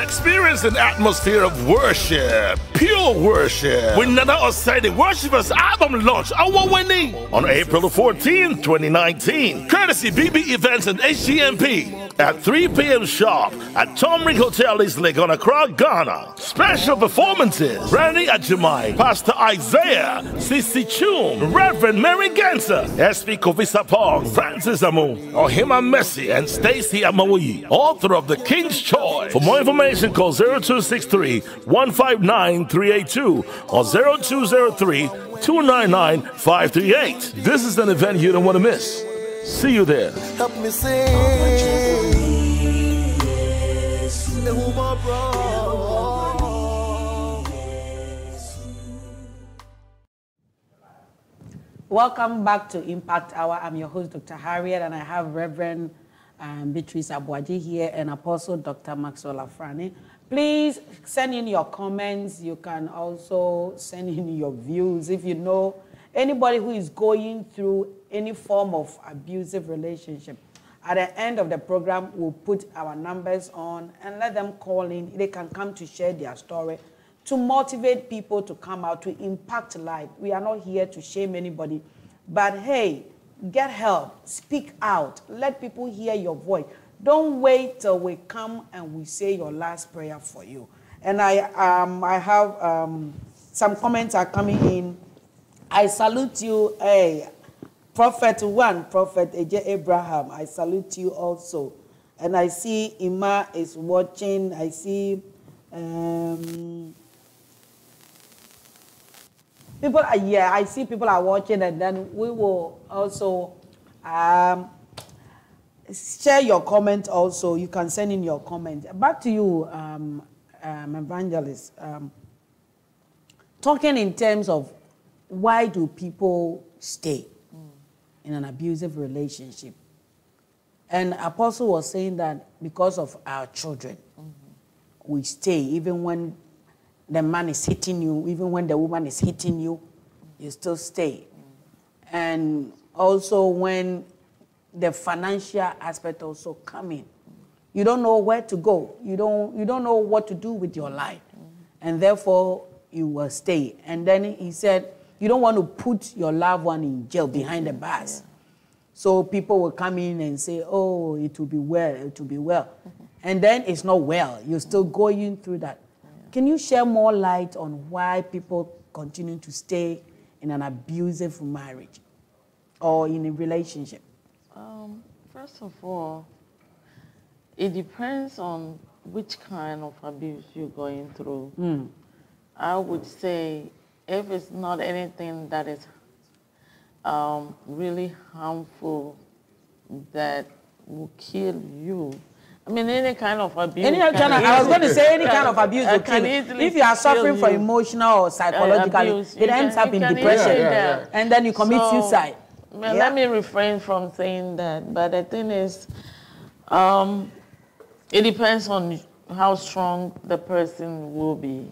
[SPEAKER 3] Experience an atmosphere of worship, pure worship, with Nana Osei Worshipers album launch award-winning on April 14, 2019. Courtesy BB Events and HGMP at 3 p.m. sharp at Tomrick Hotel East Lake on Accra, Ghana. Special performances: Randy Ajimai, Pastor Isaiah, Sissy Chum, Reverend Mary Genser, SP Kofi Sapong, Francis Amu, Ohima Messi, and Stacey Amawoyi, author of The King's Choice. For more information, call 0263-159-382 or 0203-299-538. This is an event you don't want to miss. See you there.
[SPEAKER 6] Help me sing.
[SPEAKER 2] Welcome back to Impact Hour. I'm your host, Dr. Harriet, and I have Reverend Beatrice Abuaji here and Apostle Dr. Maxwell Afrani. Please send in your comments. You can also send in your views. If you know anybody who is going through any form of abusive relationship, at the end of the program, we'll put our numbers on and let them call in. They can come to share their story, to motivate people to come out, to impact life. We are not here to shame anybody, but hey, get help, speak out, let people hear your voice. Don't wait till we come and we say your last prayer for you. And I have some comments are coming in. I salute you, hey, Prophet AJ Abraham, I salute you also. And I see Ima is watching, I see people are, I see people are watching, and then we will also share your comment also. You can send in your comment. Back to you, Evangelist. Talking in terms of why do people stay in an abusive relationship? And Apostle was saying that because of our children, we stay even when the man is hitting you, even when the woman is hitting you, you still stay. And also when the financial aspect also come in, you don't know where to go. You don't know what to do with your life, and therefore you will stay. And then he said, you don't want to put your loved one in jail behind the bars. So people will come in and say, oh, it will be well, it will be well. And then it's not well. You're still going through that. Can you share more light on why people continue to stay in an abusive marriage or in a relationship?
[SPEAKER 5] First of all, it depends on which kind of abuse you're going through. I would say if it's not anything that is really harmful, that will kill you. I mean, any kind of abuse.
[SPEAKER 2] I was going to say any kind of abuse will kill you. If you are suffering from emotional or psychological, it ends up in depression. And then you commit suicide.
[SPEAKER 5] Let me refrain from saying that. But the thing is, it depends on how strong the person will be.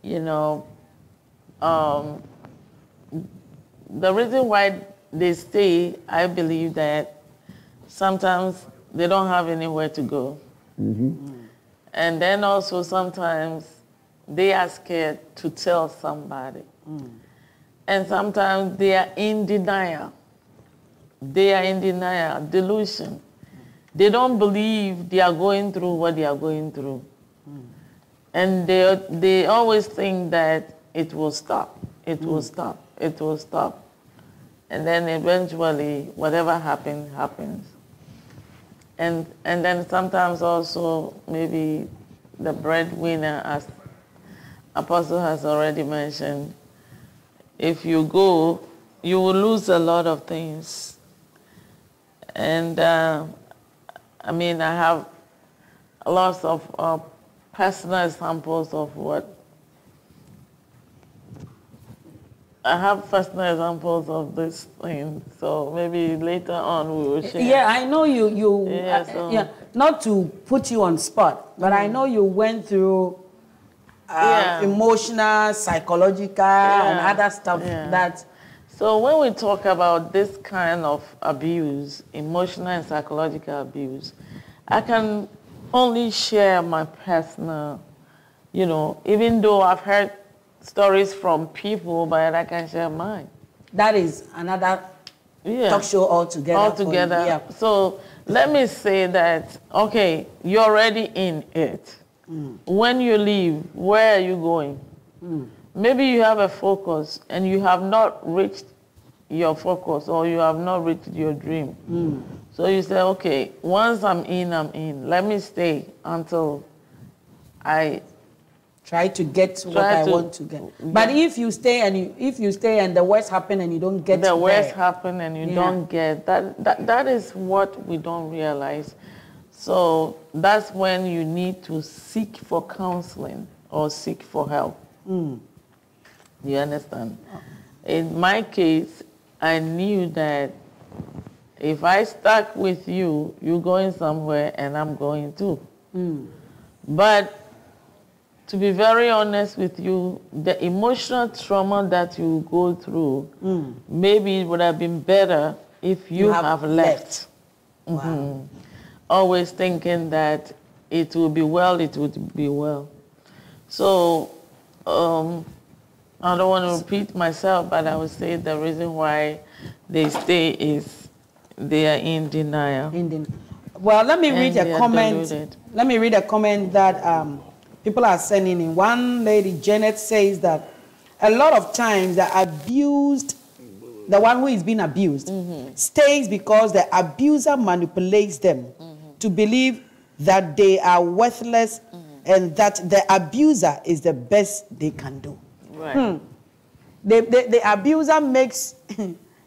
[SPEAKER 5] You know, the reason why they stay, I believe that sometimes they don't have anywhere to go. And then also sometimes they are scared to tell somebody. And sometimes they are in denial. They are in denial, delusion. They don't believe they are going through what they are going through. And they always think that it will stop, it will stop, it will stop. And then eventually, whatever happens, happens. And then sometimes also maybe the breadwinner, as Apostle has already mentioned, if you go, you will lose a lot of things. And I mean, I have lots of personal examples of what. I have personal examples of this thing, so maybe later on we will share.
[SPEAKER 2] Yeah, I know you not to put you on spot, but I know you went through emotional, psychological, and other stuff that.
[SPEAKER 5] So when we talk about this kind of abuse, emotional and psychological abuse, I can only share my personal, you know, even though I've heard stories from people, but I can share mine.
[SPEAKER 2] That is another talk show altogether.
[SPEAKER 5] So let me say that, okay, you're already in it. When you leave, where are you going? Maybe you have a focus and you have not reached your focus, or you have not reached your dream. So you say, okay, once I'm in. Let me stay until I
[SPEAKER 2] try to get what I want to get. But if you stay and the worst happen and you don't get
[SPEAKER 5] the worst happen and you don't get that is what we don't realize. So that's when you need to seek for counseling or seek for help. You understand? In my case, I knew that if I stuck with you, you're going somewhere and I'm going too. But to be very honest with you, the emotional trauma that you go through, maybe it would have been better if you have left.
[SPEAKER 2] Wow.
[SPEAKER 5] Always thinking that it will be well, it would be well. So I don't want to repeat myself, but I would say the reason why they stay is they are in denial.
[SPEAKER 2] Well, let me read a comment. Let me read a comment that people are sending in. One lady, Janet, says that a lot of times the abused, the one who is being abused, stays because the abuser manipulates them to believe that they are worthless and that the abuser is the best they can do.
[SPEAKER 5] Right.
[SPEAKER 2] The abuser makes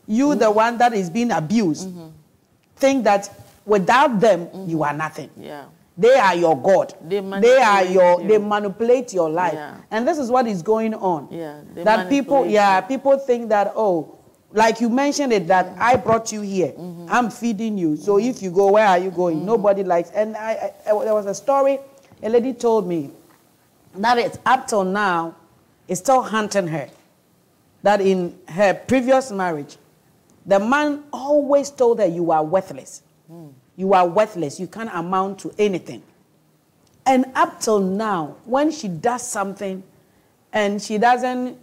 [SPEAKER 2] you the one that is being abused think that without them, you are nothing.
[SPEAKER 5] Yeah.
[SPEAKER 2] They are your God. They
[SPEAKER 5] manipulate
[SPEAKER 2] manipulate your life.
[SPEAKER 5] Yeah.
[SPEAKER 2] And this is what is going on.
[SPEAKER 5] Yeah.
[SPEAKER 2] That people think that, oh, like you mentioned it, that I brought you here. I'm feeding you. So if you go, where are you going? Nobody likes. And there was a story a lady told me that it's up till now, it's still haunting her. That in her previous marriage, the man always told her, you are worthless. You are worthless. You can't amount to anything. And up till now, when she does something and she doesn't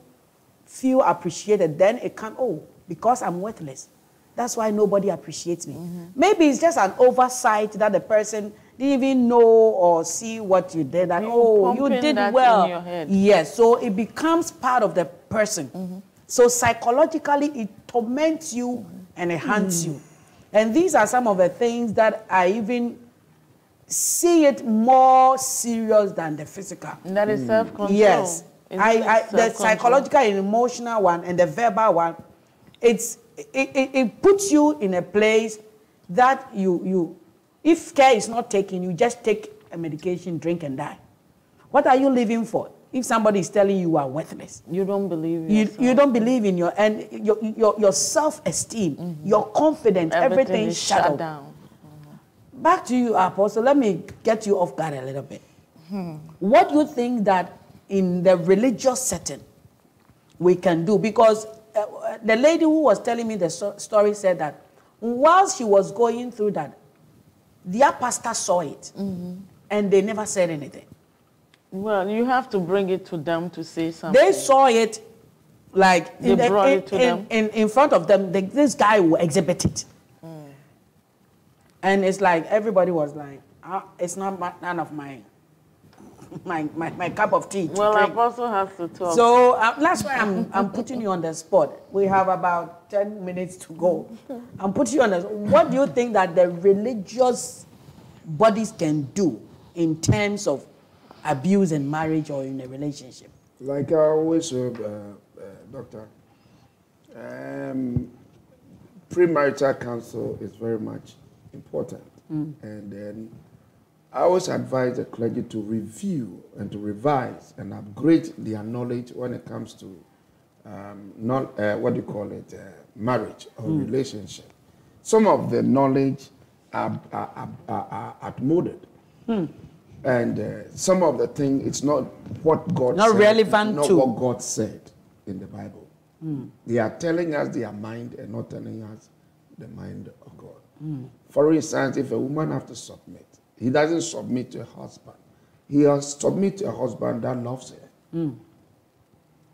[SPEAKER 2] feel appreciated, then it can, oh, because I'm worthless. That's why nobody appreciates me. Maybe it's just an oversight that the person didn't even know or see what you did. That, you did well.
[SPEAKER 5] In your head.
[SPEAKER 2] Yes, so it becomes part of the person. So psychologically, it torments you and it haunts you. And these are some of the things that I even see it more serious than the physical.
[SPEAKER 5] And that is self-control.
[SPEAKER 2] Yes. The psychological and emotional one and the verbal one, it puts you in a place that if care is not taken, you just take a medication, drink and die. What are you living for? If somebody is telling you are worthless,
[SPEAKER 5] you don't believe yourself.
[SPEAKER 2] You don't believe in your self-esteem, your confidence, everything is shut down. Back to you, Apostle. Let me get you off guard a little bit. What do you think that in the religious setting we can do? Because the lady who was telling me the story said that while she was going through that, their pastor saw it and they never said anything.
[SPEAKER 5] Well, you have to bring it to them to say something.
[SPEAKER 2] They saw it, like
[SPEAKER 5] brought it to them
[SPEAKER 2] in front of them. This guy will exhibit it, and it's like everybody was like, "It's not none of my cup of tea."
[SPEAKER 5] Well, Apostle has to talk.
[SPEAKER 2] So that's why I'm putting you on the spot. We have about 10 minutes to go. I'm putting you on the spot. What do you think that the religious bodies can do in terms of abuse in marriage or in a relationship?
[SPEAKER 4] Like I always say, Doctor, premarital counsel is very much important. And then I always advise the clergy to review and to revise and upgrade their knowledge when it comes to marriage or relationship. Some of the knowledge are outmoded. And some of the things, it's not what God said.
[SPEAKER 2] Not relevant
[SPEAKER 4] not
[SPEAKER 2] to
[SPEAKER 4] what God said in the Bible. They are telling us their mind and not telling us the mind of God. For instance, if a woman has to submit, he doesn't submit to a husband. He has submit to a husband that loves her.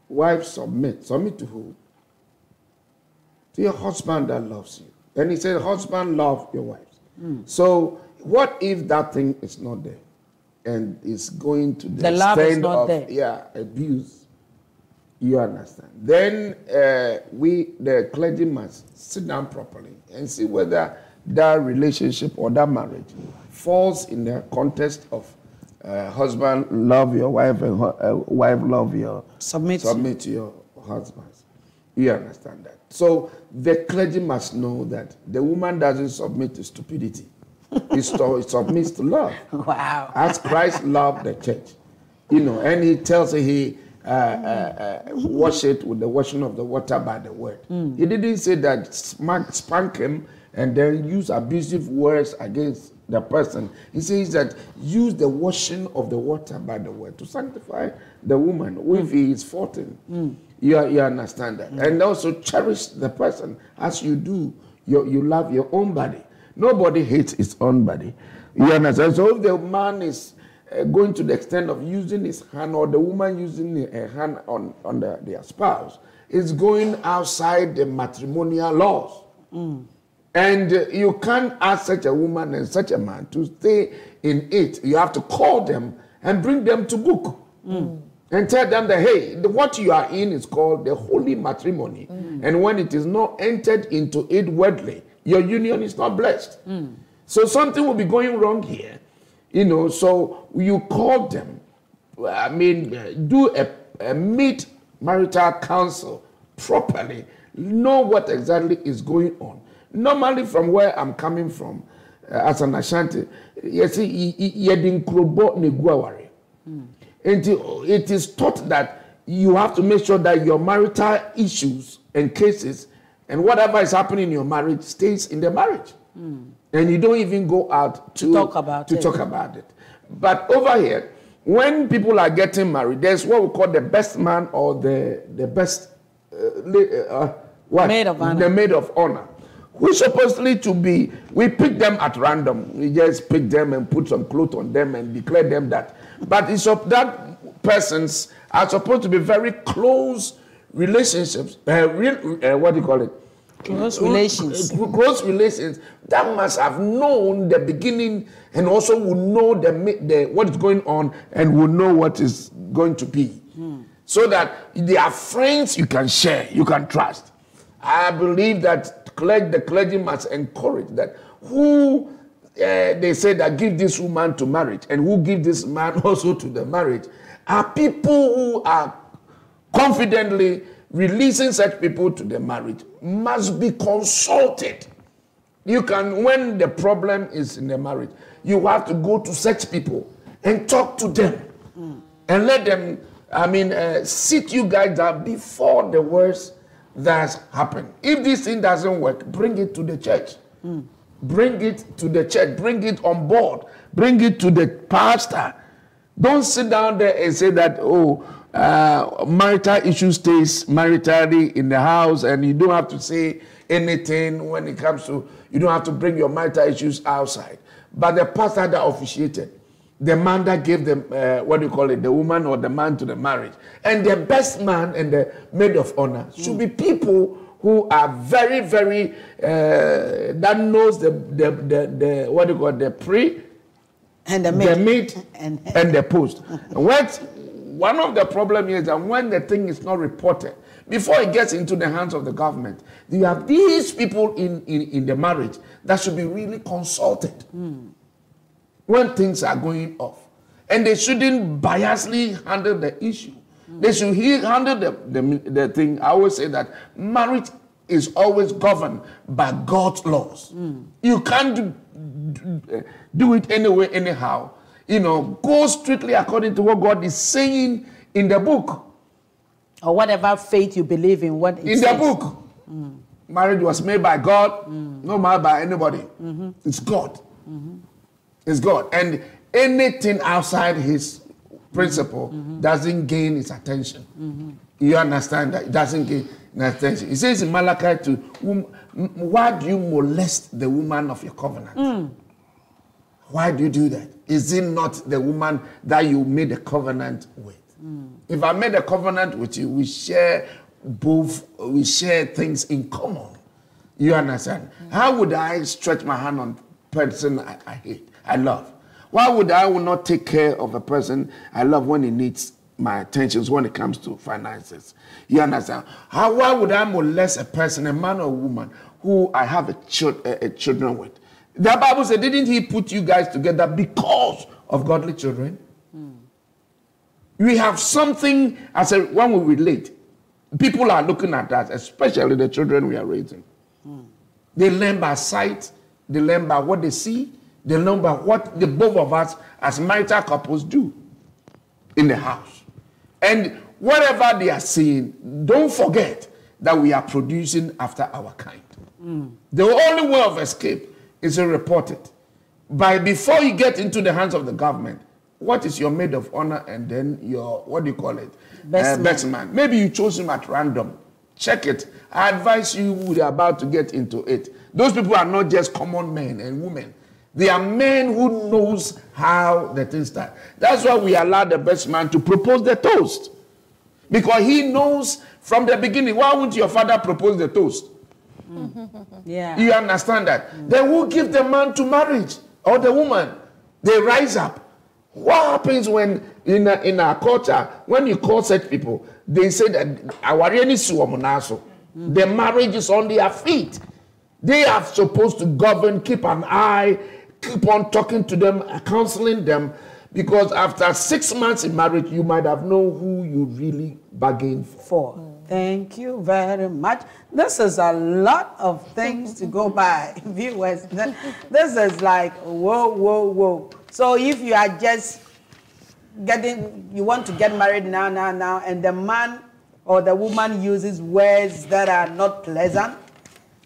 [SPEAKER 4] Wife, submit. Submit to who? To your husband that loves you. And he said, husband, love your wives. So what if that thing is not there? And it's going to the
[SPEAKER 2] love is
[SPEAKER 4] extent
[SPEAKER 2] not
[SPEAKER 4] of
[SPEAKER 2] there.
[SPEAKER 4] Abuse. You understand? Then the clergy must sit down properly and see whether that relationship or that marriage falls in the context of husband love your wife and wife love your submit to your husband. You understand that? So the clergy must know that the woman doesn't submit to stupidity. It submits to love.
[SPEAKER 2] Wow.
[SPEAKER 4] As Christ loved the church. And he tells her he wash it with the washing of the water by the word. He didn't say that spank him and then use abusive words against the person. He says that use the washing of the water by the word to sanctify the woman if he is 14. You understand that? And also cherish the person as you do. You love your own body. Nobody hates his own body. You understand? So if the man is going to the extent of using his hand or the woman using a hand on their spouse, it's going outside the matrimonial laws. And you can't ask such a woman and such a man to stay in it. You have to call them and bring them to book. And tell them that, hey, what you are in is called the holy matrimony. And when it is not entered into it worthily, your union is not blessed. So something will be going wrong here. So you call them, do a meet marital counsel properly, know what exactly is going on. Normally, from where I'm coming from, as an Ashanti, you see, it is taught that you have to make sure that your marital issues and cases and whatever is happening in your marriage stays in the marriage. And you don't even go out to talk about it. But over here, when people are getting married, there's what we call the best man or the best
[SPEAKER 2] maid of honor.
[SPEAKER 4] The maid of honor. Who's supposedly to be, we pick them at random. We just pick them and put some clothes on them and declare them that. But it's of that persons are supposed to be very close relationships. What do you call it?
[SPEAKER 2] Close relations.
[SPEAKER 4] Close relations that must have known the beginning and also will know the what is going on and will know what is going to be. So that they are friends you can share, you can trust. I believe that the clergy must encourage that who they say that give this woman to marriage and who give this man also to the marriage are people who are confidently releasing such people to the marriage must be consulted. You can, when the problem is in the marriage, you have to go to such people and talk to them and let them, sit you guys down before the worst that's happened. If this thing doesn't work, bring it to the church. Bring it to the church. Bring it on board. Bring it to the pastor. Don't sit down there and say that, marital issue stays maritally in the house and you don't have to say anything when it comes to, you don't have to bring your marital issues outside. But the pastor that officiated, the man that gave them, the woman or the man to the marriage, and the best man and the maid of honor should be people who are very, very, that knows the pre, and the mid, and the post. One of the problems is that when the thing is not reported, before it gets into the hands of the government, you have these people in the marriage that should be really consulted when things are going off. And they shouldn't biasly handle the issue. They should handle the thing. I always say that marriage is always governed by God's laws. You can't do it anyway, anyhow. Go strictly according to what God is saying in the book.
[SPEAKER 2] Or whatever faith you believe in, what it says.
[SPEAKER 4] In the book. Marriage was made by God, not made by anybody. It's God. It's God. And anything outside his principle doesn't gain his attention. You understand that? It doesn't gain his attention. It says in Malachi why do you molest the woman of your covenant? Why do you do that? Is it not the woman that you made a covenant with? If I made a covenant with you, we share things in common. You understand? How would I stretch my hand on a person I hate, I love? Why would I not take care of a person I love when he needs my attention when it comes to finances? You understand? Why would I molest a person, a man or a woman, who I have children with? The Bible said, didn't he put you guys together because of godly children? We have something, when we relate, people are looking at us, especially the children we are raising. They learn by sight, they learn by what they see, they learn by what the both of us as marital couples do in the house. And whatever they are seeing, don't forget that we are producing after our kind. The only way of escape is to report it. Before you get into the hands of the government, what is your maid of honor and then your, best man? Maybe you chose him at random. Check it. I advise you who are about to get into it. Those people are not just common men and women. They are men who knows how the thing starts. That's why we allow the best man to propose the toast. Because he knows from the beginning. Why wouldn't your father propose the toast?
[SPEAKER 2] Yeah.
[SPEAKER 4] You understand that? Then who give the man to marriage? Or the woman? They rise up. What happens when, in our culture, when you call such people, they say that the marriage is on their feet. They are supposed to govern, keep an eye, keep on talking to them, counseling them, because after 6 months in marriage, you might have known who you really bargained for.
[SPEAKER 2] Thank you very much. This is a lot of things to go by, viewers. This is like, whoa, whoa, whoa. So if you are just you want to get married now, and the man or the woman uses words that are not pleasant,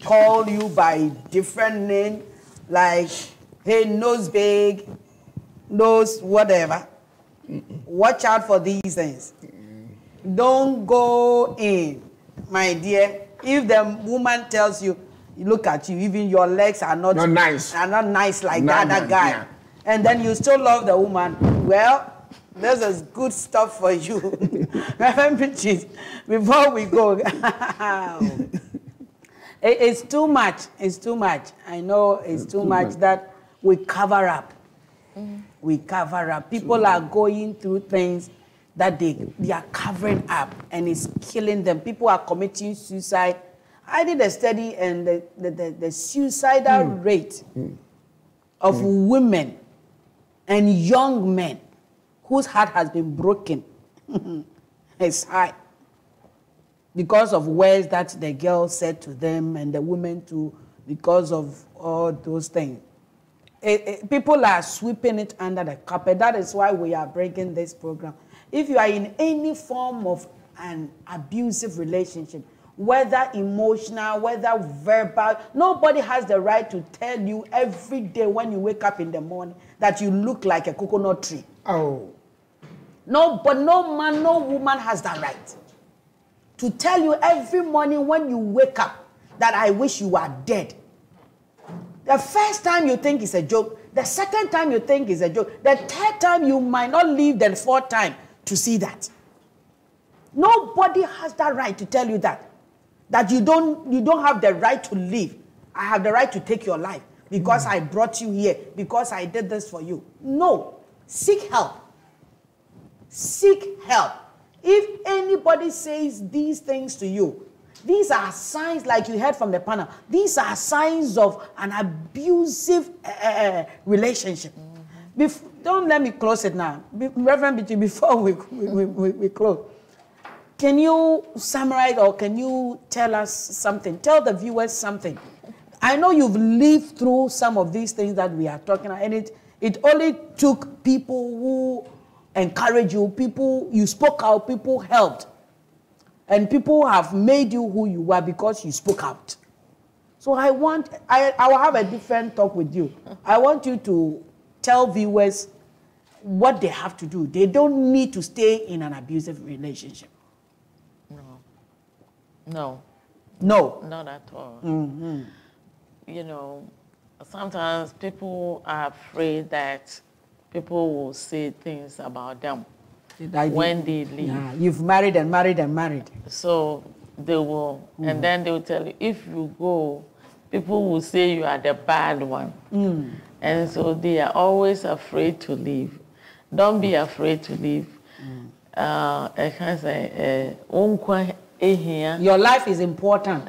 [SPEAKER 2] call you by different name, like, hey, nose big, nose whatever. Watch out for these things. Don't go in, my dear. If the woman tells you, look at you, even your legs are not nice like the other guy, yeah. And then you still love the woman, well, this is good stuff for you. Before we go, it's too much. It's too much. I know it's too much that we cover up. We cover up. People are going through things that they are covering up, and it's killing them. People are committing suicide. I did a study, and the suicidal rate of women and young men whose heart has been broken is high because of words that the girl said to them and the women too, because of all those things. People are sweeping it under the carpet. That is why we are breaking this program. If you are in any form of an abusive relationship, whether emotional, whether verbal, nobody has the right to tell you every day when you wake up in the morning that you look like a coconut tree. Oh. No, but no man, no woman has that right to tell you every morning when you wake up that I wish you were dead. The first time you think it's a joke, the second time you think it's a joke, the third time you might not live the fourth time to see that. Nobody has that right to tell you that you don't have the right to live. I have the right to take your life because I brought you here, because I did this for you. No, seek help. Seek help. If anybody says these things to you, these are signs, like you heard from the panel, these are signs of an abusive relationship. Don't let me close it now. Reverend Bichi, before we close, can you summarize or can you tell us something? Tell the viewers something. I know you've lived through some of these things that we are talking about, and it only took people who encouraged you, people you spoke out, people helped. And people have made you who you are because you spoke out. So I will have a different talk with you. I want you to tell viewers what they have to do. They don't need to stay in an abusive relationship.
[SPEAKER 5] No.
[SPEAKER 2] No.
[SPEAKER 5] Not at all. You know, sometimes people are afraid that people will say things about them when they leave.
[SPEAKER 2] Yeah, you've married and married and married.
[SPEAKER 5] So they will, and then they will tell you, if you go, people will say you are the bad one. And so they are always afraid to leave. Don't be afraid to leave. I can say,
[SPEAKER 2] your life is important.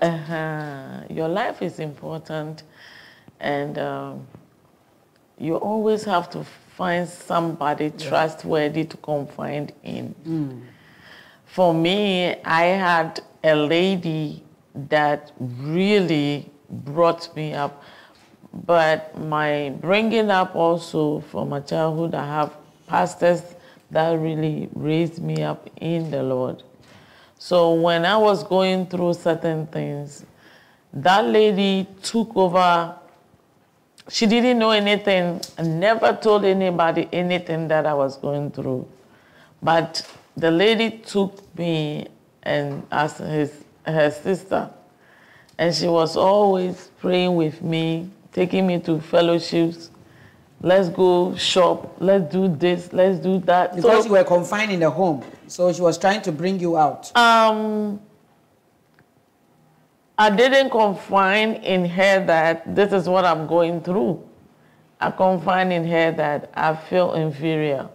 [SPEAKER 5] Your life is important, and you always have to find somebody trustworthy to confide in. For me, I had a lady that really brought me up, but my bringing up also from my childhood, I have pastors that really raised me up in the Lord. So when I was going through certain things, that lady took over. She didn't know anything and never told anybody anything that I was going through. But the lady took me and as her sister. And she was always praying with me, taking me to fellowships. Let's go shop, let's do this, let's do that.
[SPEAKER 2] Because you were confined in the home, so she was trying to bring you out.
[SPEAKER 5] I didn't confine in her that this is what I'm going through. I confine in her that I feel inferior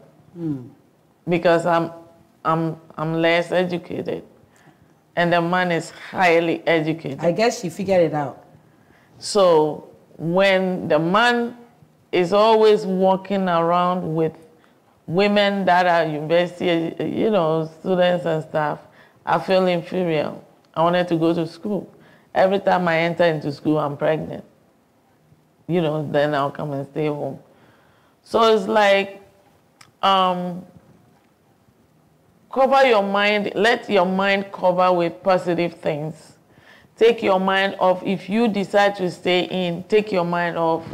[SPEAKER 5] because I'm less educated, and the man is highly educated.
[SPEAKER 2] I guess she figured it out.
[SPEAKER 5] So when the man is always walking around with women that are university, students and stuff, I feel inferior. I wanted to go to school. Every time I enter into school, I'm pregnant. You know, then I'll come and stay home. So it's like, cover your mind, let your mind cover with positive things. Take your mind off, if you decide to stay in, take your mind off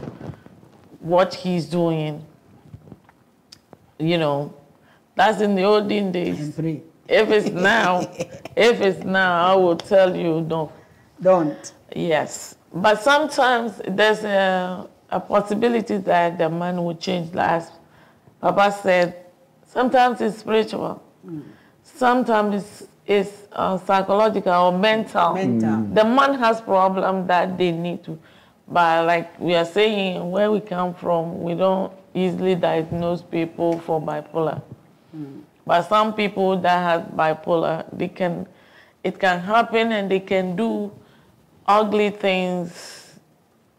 [SPEAKER 5] what he's doing. You know, that's in the olden days.
[SPEAKER 2] And pray.
[SPEAKER 5] If it's now, I will tell you no.
[SPEAKER 2] Don't.
[SPEAKER 5] Yes. But sometimes there's a possibility that the man will change. Last Papa said, sometimes it's spiritual. Sometimes it's psychological or mental. The man has problems that they need to. But like we are saying, where we come from, we don't easily diagnose people for bipolar. But some people that have bipolar, it can happen and they can do ugly things,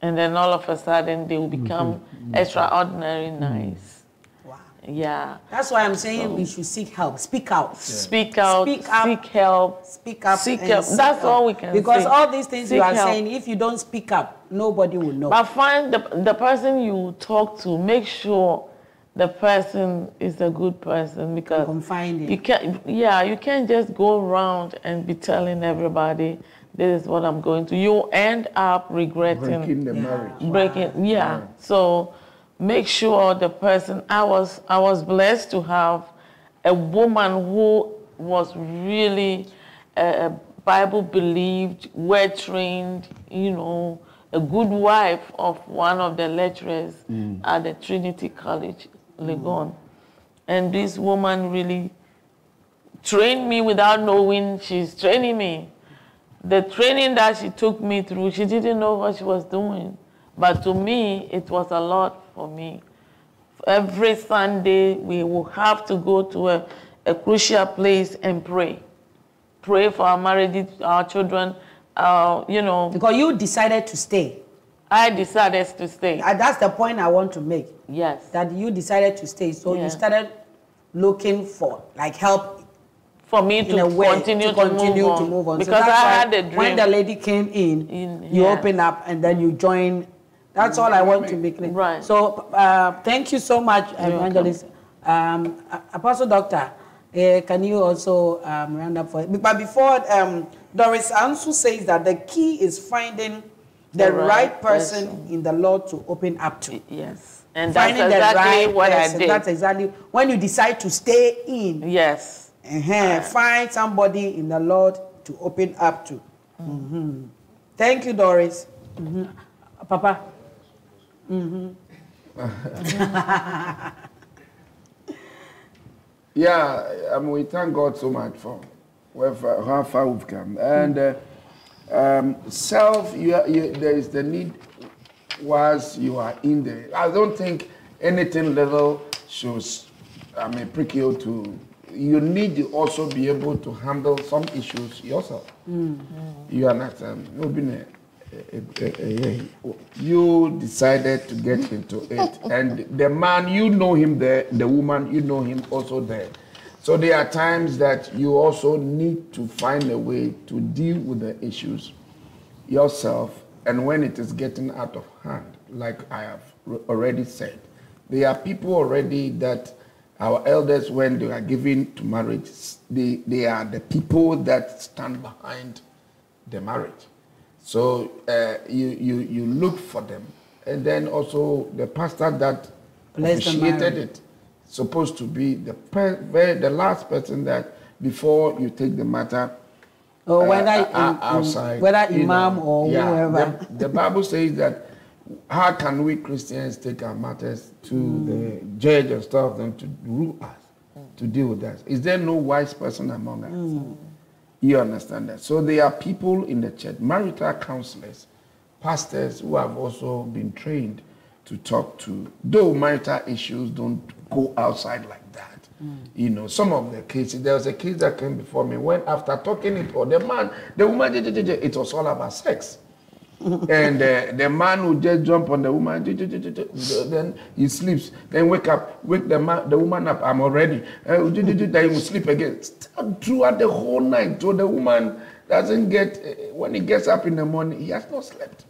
[SPEAKER 5] and then all of a sudden they will become extraordinary nice.
[SPEAKER 2] Wow.
[SPEAKER 5] Yeah.
[SPEAKER 2] That's why I'm saying we should seek help. Speak out.
[SPEAKER 5] Yeah. Speak out.
[SPEAKER 2] Speak up.
[SPEAKER 5] Seek help.
[SPEAKER 2] Speak up.
[SPEAKER 5] Seek help. That's all we can say.
[SPEAKER 2] Because all these things you are
[SPEAKER 5] help.
[SPEAKER 2] saying, if you don't speak up, nobody will know.
[SPEAKER 5] But find the person you talk to, make sure the person is a good person, because
[SPEAKER 2] Confide
[SPEAKER 5] you can't just go around and be telling everybody this is what I'm going to. You end up regretting
[SPEAKER 4] Breaking the marriage.
[SPEAKER 5] breaking. So make sure the person. I was blessed to have a woman who was really Bible believed, well trained, you know, a good wife of one of the lecturers at the Trinity College, Legon. And this woman really trained me without knowing she's training me. The training that she took me through, she didn't know what she was doing. But to me, it was a lot for me. Every Sunday, we will have to go to a crucial place and pray. Pray for our marriages, our children, you know.
[SPEAKER 2] Because you decided to stay.
[SPEAKER 5] I decided to stay.
[SPEAKER 2] That's the point I want to make.
[SPEAKER 5] Yes.
[SPEAKER 2] That you decided to stay. So you started looking for like help
[SPEAKER 5] for me to continue to move on. Because
[SPEAKER 2] so
[SPEAKER 5] I had a dream.
[SPEAKER 2] When the lady came in, you opened up and then you joined. That's all I want to make clear.
[SPEAKER 5] Right.
[SPEAKER 2] So thank you so much, Evangelist. Apostle Doctor, can you also round up for it? But before, Doris Ansu says that the key is finding the right person in the Lord to open up to.
[SPEAKER 5] Yes. And that's exactly what I did.
[SPEAKER 2] That's exactly when you decide to stay in.
[SPEAKER 5] Yes.
[SPEAKER 2] Find somebody in the Lord to open up to. Thank you, Doris. Papa.
[SPEAKER 4] We thank God so much for how far we've come. And there is the need whilst you are in there. I don't think anything little should prick you to. You need to also be able to handle some issues yourself. You understand? You decided to get into it, and the man, you know him there, the woman, you know him also there. So there are times that you also need to find a way to deal with the issues yourself, and when it is getting out of hand, like I have already said, there are people already that our elders, when they are given to marriage, they are the people that stand behind the marriage. So you look for them. And then also the pastor that officiated it, supposed to be the last person that before you take the matter outside.
[SPEAKER 2] Whether imam or whoever.
[SPEAKER 4] The Bible says that how can we Christians take our matters to the judge and stuff them to rule us, to deal with us? Is there no wise person among us? You understand that? So there are people in the church, marital counselors, pastors who have also been trained to talk to, though marital issues don't go outside like that. You know, some of the cases, there was a case that came before me when after talking it, or the woman, it was all about sex. And the man will just jump on the woman, then he sleeps, then wake the woman up, I'm already, then he will sleep again. Throughout the whole night, so the woman doesn't get, when he gets up in the morning, he has not slept.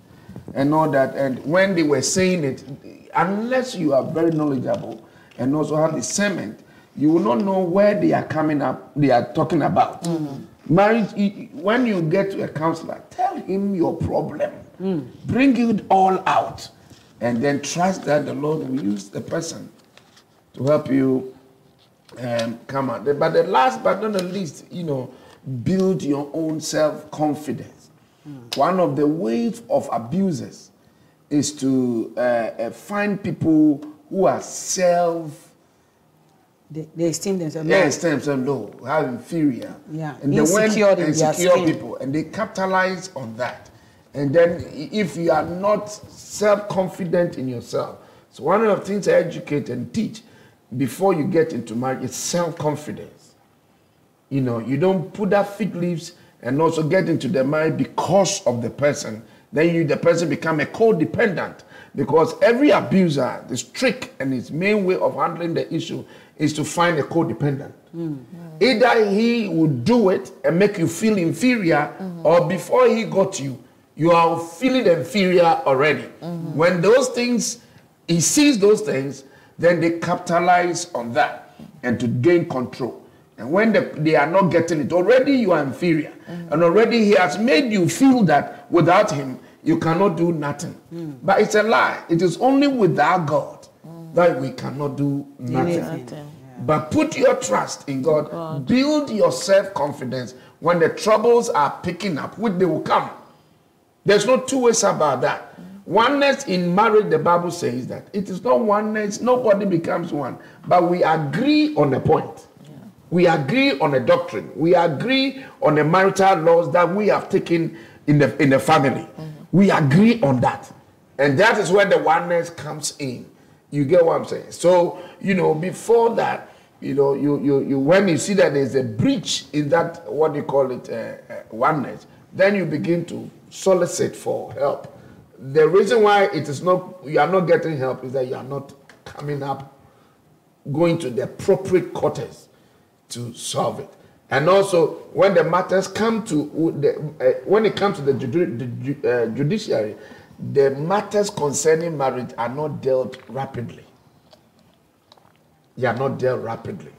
[SPEAKER 4] And all that, and when they were saying it, unless you are very knowledgeable and also have discernment, you will not know where they are coming up, they are talking about. Marriage, when you get to a counselor, tell him your problem. Bring it all out. And then trust that the Lord will use the person to help you come out. But the last but not the least, build your own self-confidence. One of the ways of abusers is to find people who are
[SPEAKER 2] They esteem themselves low.
[SPEAKER 4] Yeah, esteem themselves low, how inferior.
[SPEAKER 2] Yeah,
[SPEAKER 4] and insecure people, and they capitalize on that. And then if you are not self-confident in yourself, so one of the things I educate and teach before you get into marriage is self-confidence. You don't put that fig leaves and also get into the marriage because of the person. Then the person become a codependent, because every abuser, the trick and his main way of handling the issue is to find a codependent. Either he would do it and make you feel inferior, or before he got you, you are feeling inferior already. When those things, he sees those things, then they capitalize on that and to gain control. And when they are not getting it, already you are inferior. And already he has made you feel that without him, you cannot do nothing. But it's a lie. It is only without God that we cannot do nothing. But put your trust in God. Build your self-confidence. When the troubles are picking up, which they will come. There's no two ways about that. Oneness in marriage, the Bible says that it is not oneness, nobody becomes one. But we agree on a point. We agree on a doctrine. We agree on the marital laws that we have taken in the family. We agree on that. And that is where the oneness comes in. You get what I'm saying? So, before that, you when you see that there's a breach in that, what do you call it, oneness, then you begin to solicit for help. The reason why you are not getting help is that you are not coming up, going to the appropriate quarters to solve it. And also, when the matters come to when it comes to the judiciary, the matters concerning marriage are not dealt rapidly. They are not dealt rapidly.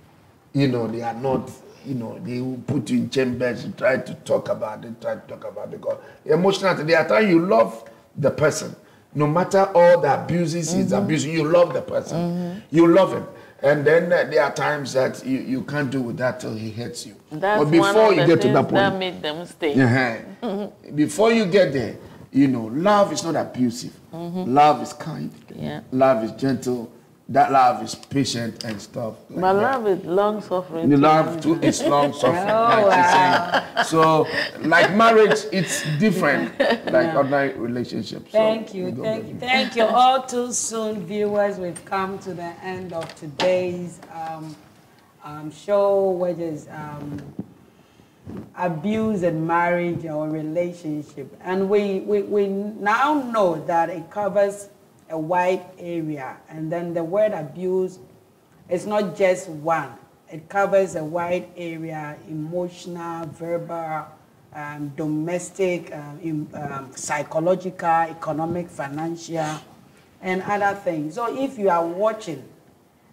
[SPEAKER 4] They are not. They will put you in chambers and try to talk about it. Because emotionally, there are times you love the person, no matter all the abuses he's abusing. You love the person. You love him. And then there are times that you can't do with that till he hits you.
[SPEAKER 5] That's
[SPEAKER 4] but before
[SPEAKER 5] one of
[SPEAKER 4] you
[SPEAKER 5] the
[SPEAKER 4] get to
[SPEAKER 5] things
[SPEAKER 4] that point,
[SPEAKER 5] that made them stay.
[SPEAKER 4] Before you get there, love is not abusive. Love is kind.
[SPEAKER 5] Yeah.
[SPEAKER 4] Love is gentle. That love is patient and stuff.
[SPEAKER 5] But love is long suffering.
[SPEAKER 4] The love too is long suffering. So, like marriage, it's different, like ordinary relationships.
[SPEAKER 2] Thank you. All too soon, viewers. We've come to the end of today's show, which is abuse in marriage or relationship, and we now know that it covers a wide area, and then the word abuse is not just one. It covers a wide area: emotional, verbal, domestic, psychological, economic, financial, and other things. So if you are watching,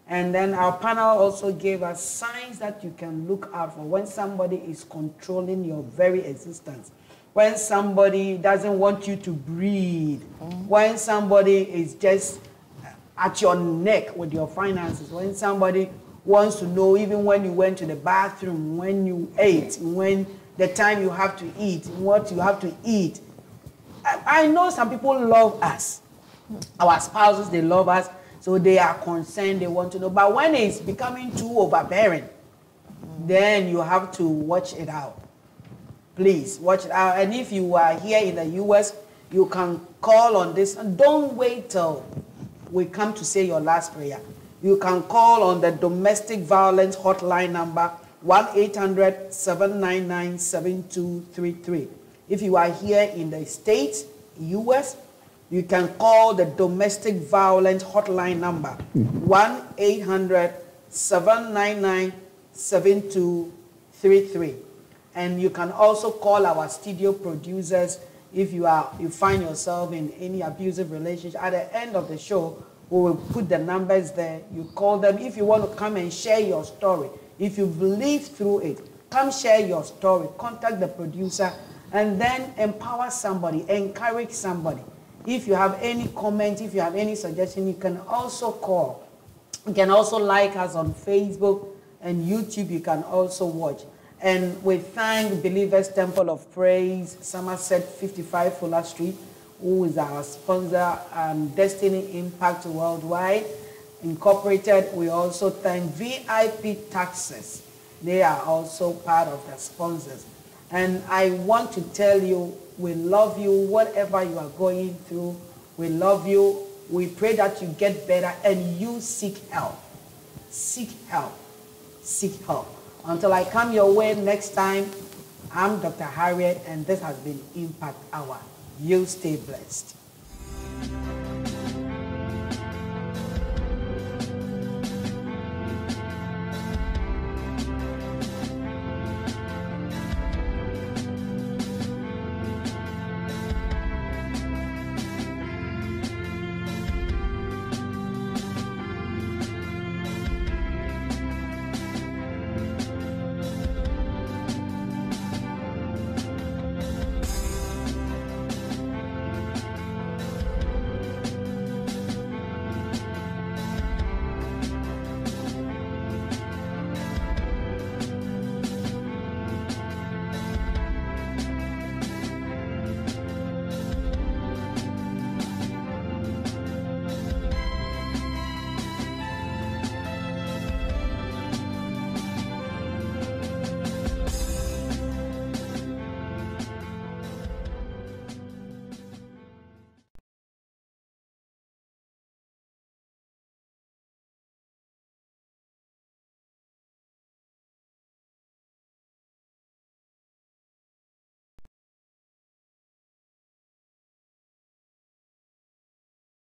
[SPEAKER 2] and then our panel also gave us signs that you can look out for when somebody is controlling your very existence, when somebody doesn't want you to breathe, when somebody is just at your neck with your finances, when somebody wants to know even when you went to the bathroom, when you ate, when the time you have to eat, what you have to eat. I know some people love us. Our spouses, they love us, so they are concerned, they want to know. But when it's becoming too overbearing, then you have to watch it out. Please watch it out. And if you are here in the U.S., you can call on this. And don't wait till we come to say your last prayer. You can call on the domestic violence hotline number 1-800-799-7233. If you are here in the States, US, you can call the domestic violence hotline number, 1-800-799-7233. And you can also call our studio producers if you find yourself in any abusive relationship. At the end of the show, we will put the numbers there. You call them. If you want to come and share your story, if you've lived through it, come share your story. Contact the producer and then empower somebody, encourage somebody. If you have any comment, if you have any suggestion, you can also call. You can also like us on Facebook and YouTube. You can also watch. And we thank Believers Temple of Praise, Somerset 55 Fuller Street, who is our sponsor, Destiny Impact Worldwide Incorporated. We also thank VIP Taxes. They are also part of the sponsors. And I want to tell you, we love you, whatever you are going through. We love you. We pray that you get better and you seek help. Seek help. Seek help. Until I come your way next time, I'm Dr. Harriet, and this has been Impact Hour. You stay blessed.